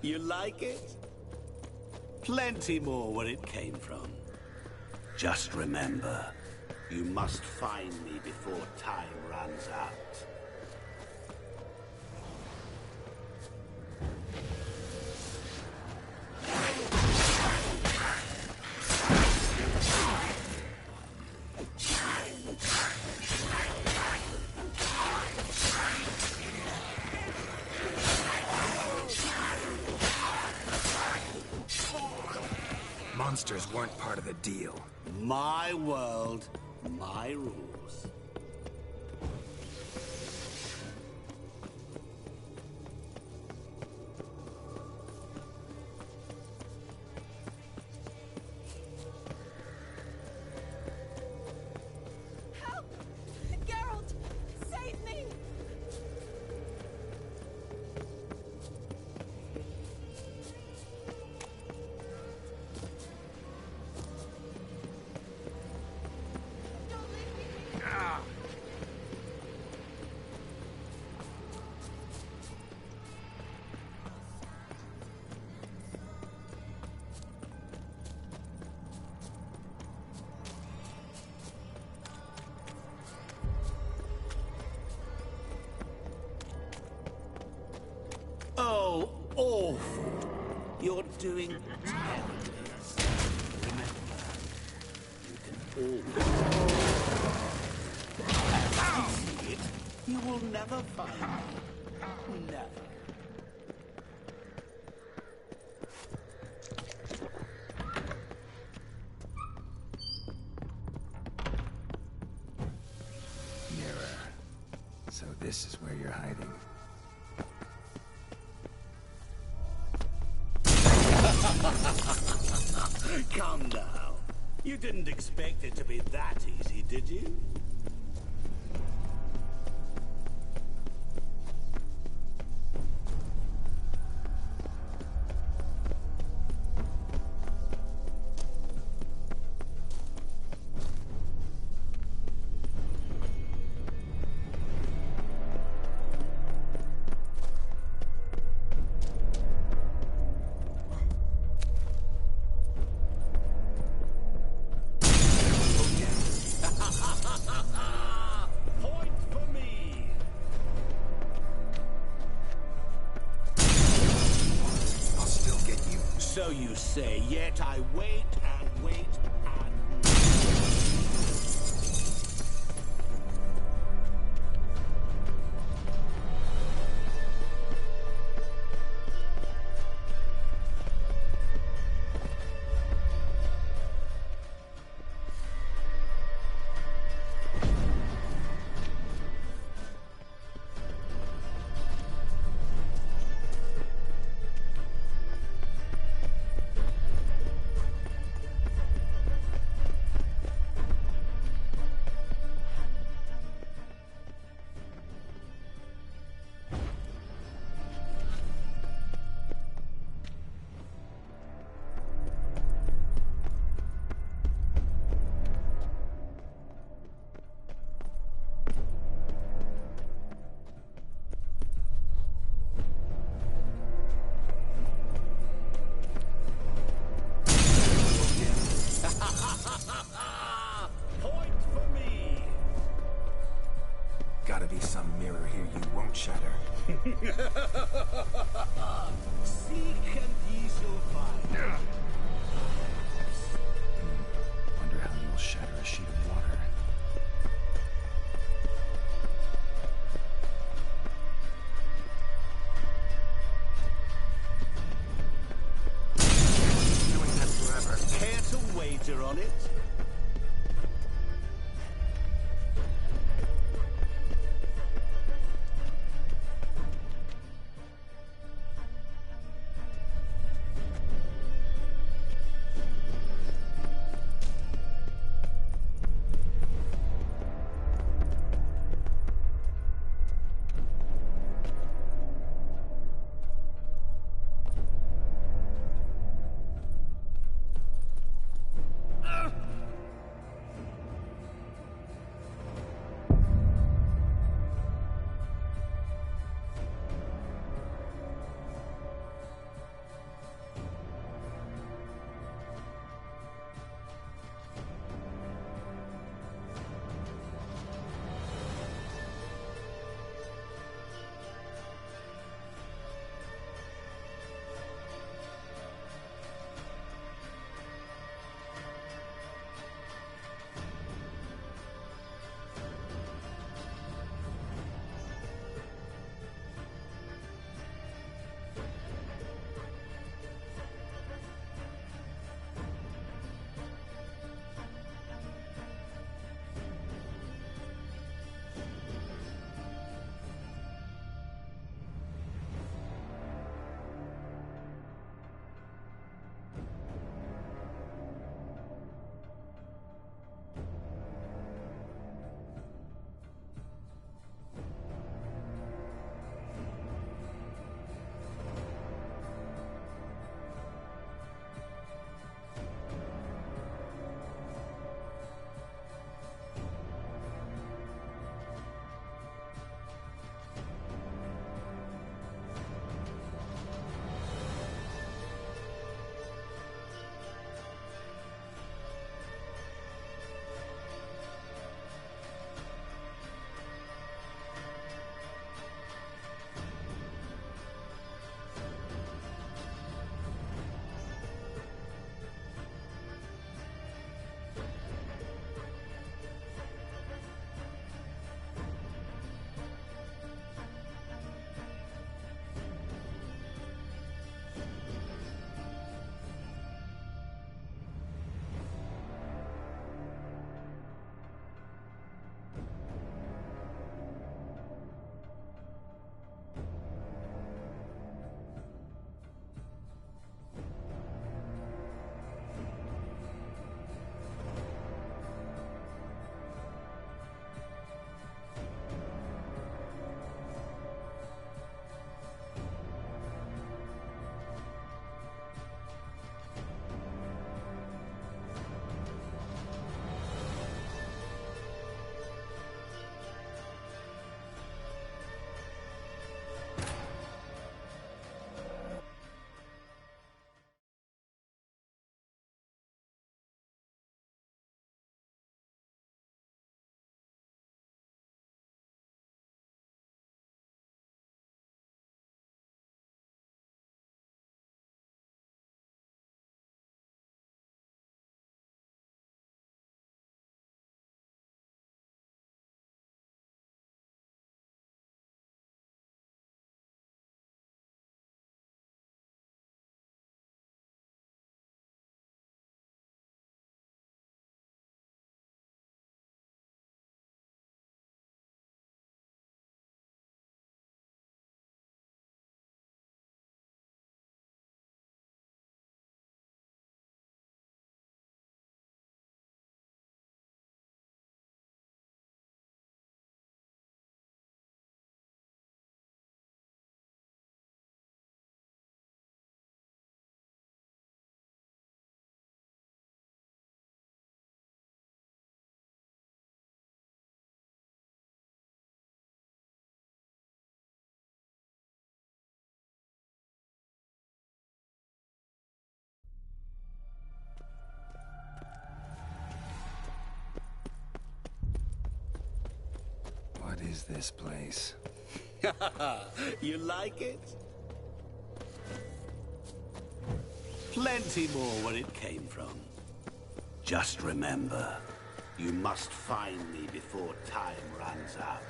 You like it? Plenty more where it came from. Just remember, you must find me before time runs out. Monsters weren't part of the deal. My world, my rules. Help! Geralt! Save me! You're doing terribly. Remember, you can always... As you see it, you will never find me. Never. So this is where you're hiding. Come now. You didn't expect it to be that easy, did you? So you say, yet I wait and wait and... Gotta be some mirror here you won't shatter. Seek and ye shall find. Wonder how you'll shatter a sheet of water. Doing that forever. Care to wager on it? is this place? You like it? Plenty more where it came from. Just remember, you must find me before time runs out.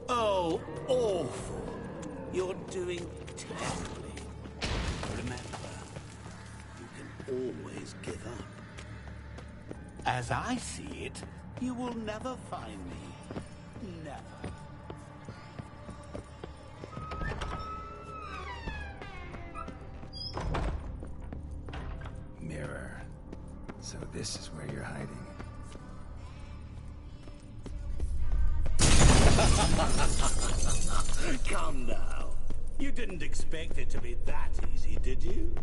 Oh, awful. You're doing terribly. Remember, you can always give up. As I see it, you will never find me. Never. Mirror. So this is where you're hiding. Come now. You didn't expect it to be that easy, did you?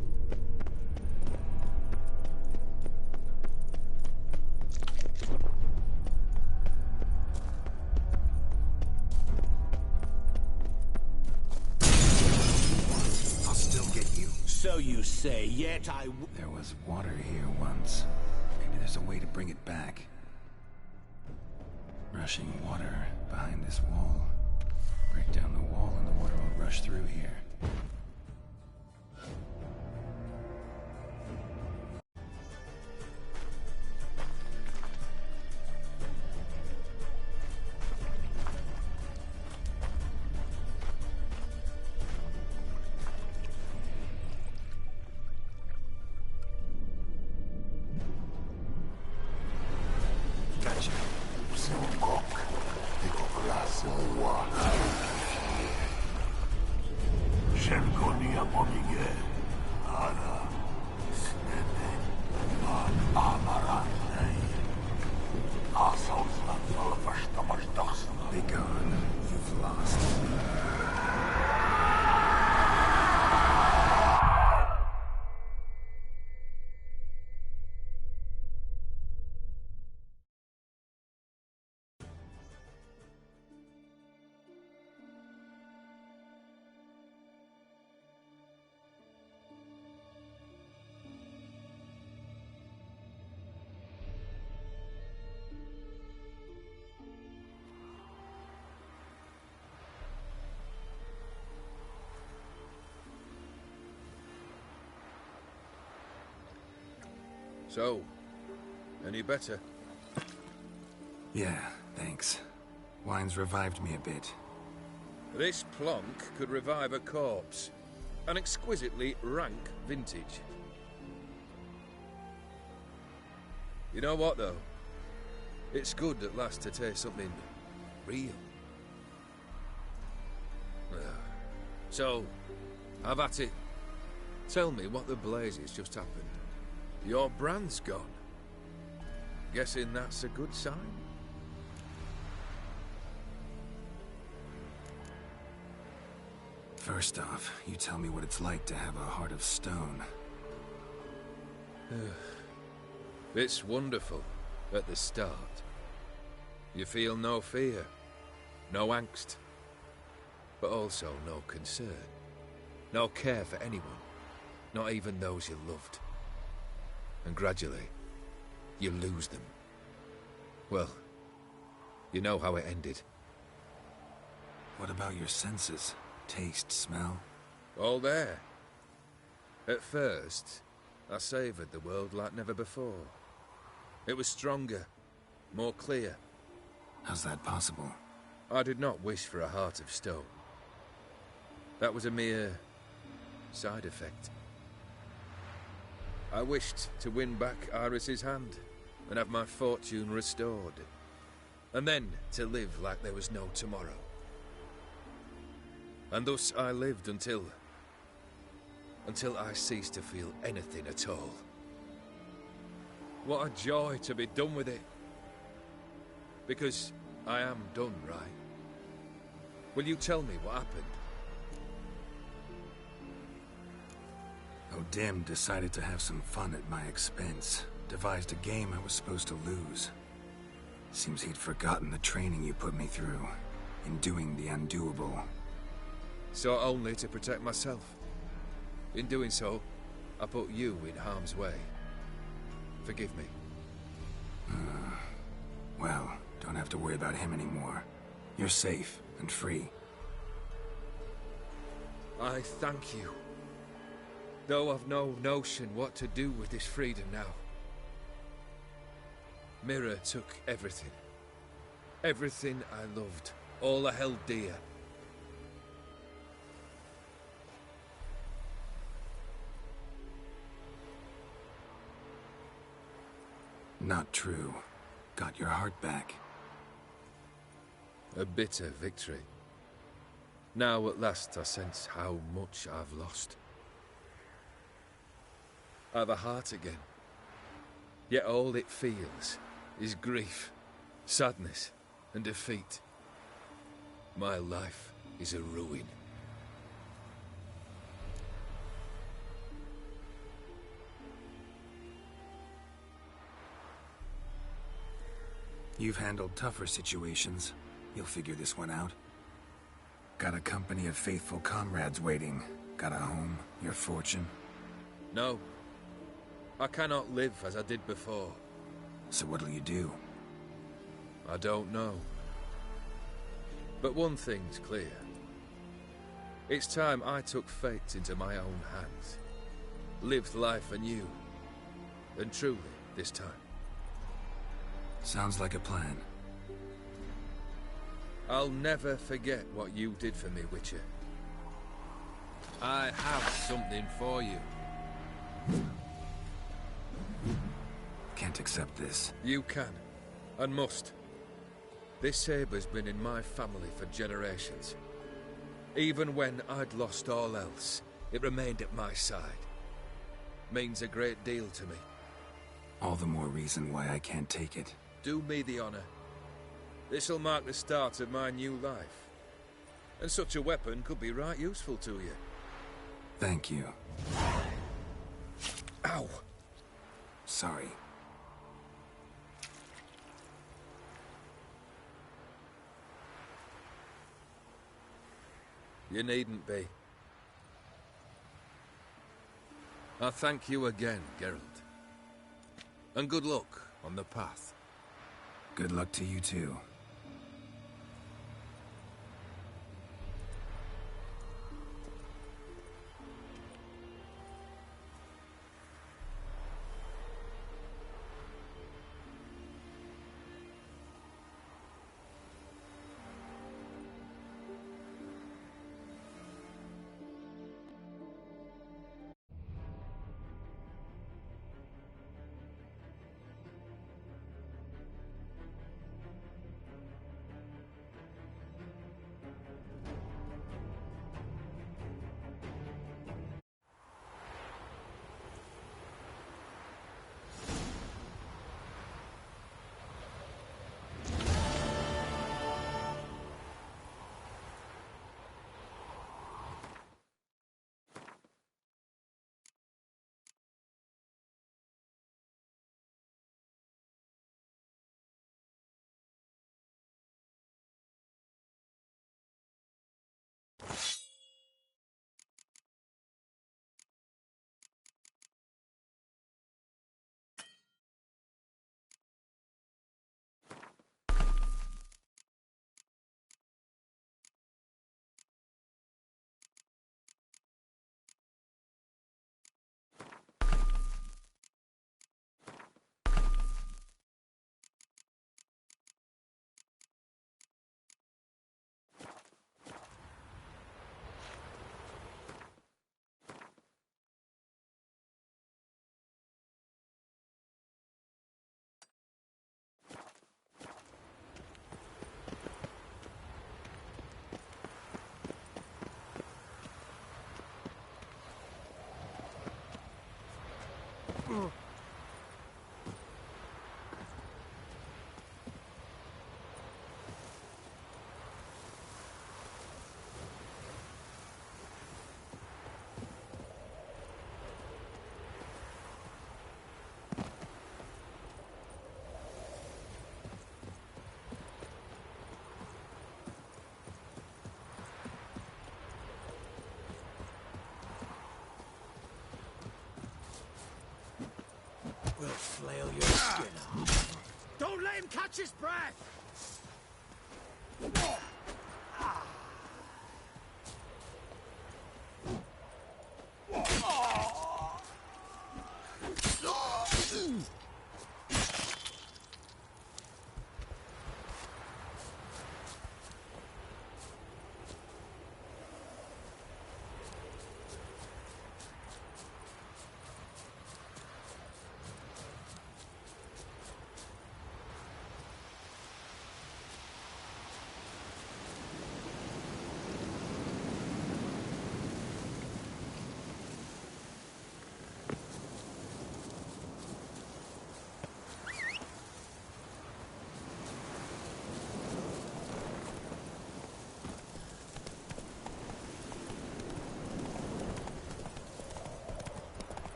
I'll still get you. So you say, yet There was water here once. Maybe there's a way to bring it back. Rushing water behind this wall. Break down the wall and the water will rush through here. Gotcha. Be gone. You've lost. So, any better? Yeah, thanks. Wine's revived me a bit. This plonk could revive a corpse. An exquisitely rank vintage. You know what, though? It's good at last to taste something real. So, have at it. Tell me what the blazes just happened. Your brand's gone. Guessing that's a good sign? First off, you tell me what it's like to have a heart of stone. It's wonderful at the start. You feel no fear, no angst, but also no concern. No care for anyone, not even those you loved. And gradually, you lose them. Well, you know how it ended. What about your senses? Taste, smell? All there. At first, I savoured the world like never before. It was stronger, more clear. How's that possible? I did not wish for a heart of stone. That was a mere side effect. I wished to win back Iris's hand and have my fortune restored, and then to live like there was no tomorrow. And thus I lived until I ceased to feel anything at all. What a joy to be done with it. Because I am done, right? Will you tell me what happened? O'Dim decided to have some fun at my expense. Devised a game I was supposed to lose. Seems he'd forgotten the training you put me through in doing the undoable. So only to protect myself. In doing so, I put you in harm's way. Forgive me. Well, don't have to worry about him anymore. You're safe and free. I thank you. Though I've no notion what to do with this freedom now. Mirror took everything. Everything I loved. All I held dear. Not true. Got your heart back. A bitter victory. Now at last I sense how much I've lost. I've a heart again. Yet all it feels is grief, sadness, and defeat. My life is a ruin. You've handled tougher situations. You'll figure this one out. Got a company of faithful comrades waiting. Got a home, your fortune. No. I cannot live as I did before. So what'll you do? I don't know. But one thing's clear. It's time I took fate into my own hands. Lived life anew. And truly, this time. Sounds like a plan. I'll never forget what you did for me, Witcher. I have something for you. Can't accept this. You can, and must. This sabre's been in my family for generations. Even when I'd lost all else, it remained at my side. Means a great deal to me. All the more reason why I can't take it. Do me the honor. This'll mark the start of my new life. And such a weapon could be right useful to you. Thank you. Ow! Sorry. You needn't be. I thank you again, Geralt. And good luck on the path. Good luck to you too. let him catch his breath!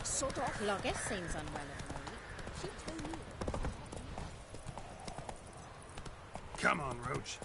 Sort of. Loggett seems unwell of late. She told you. Come on, Roach.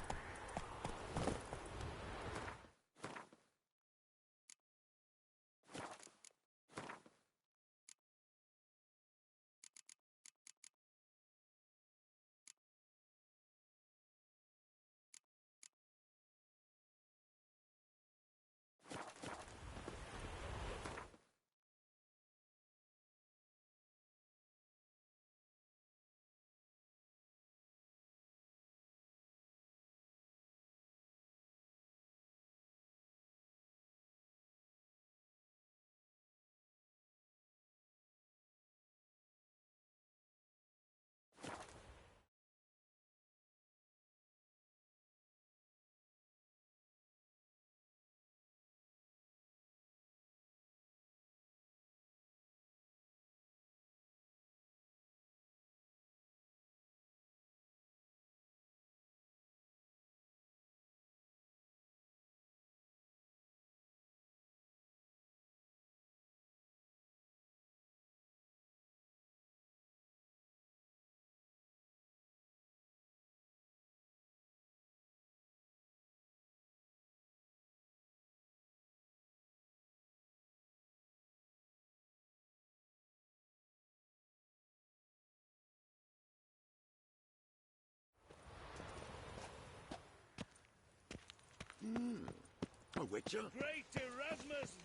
A witcher? Great Erasmus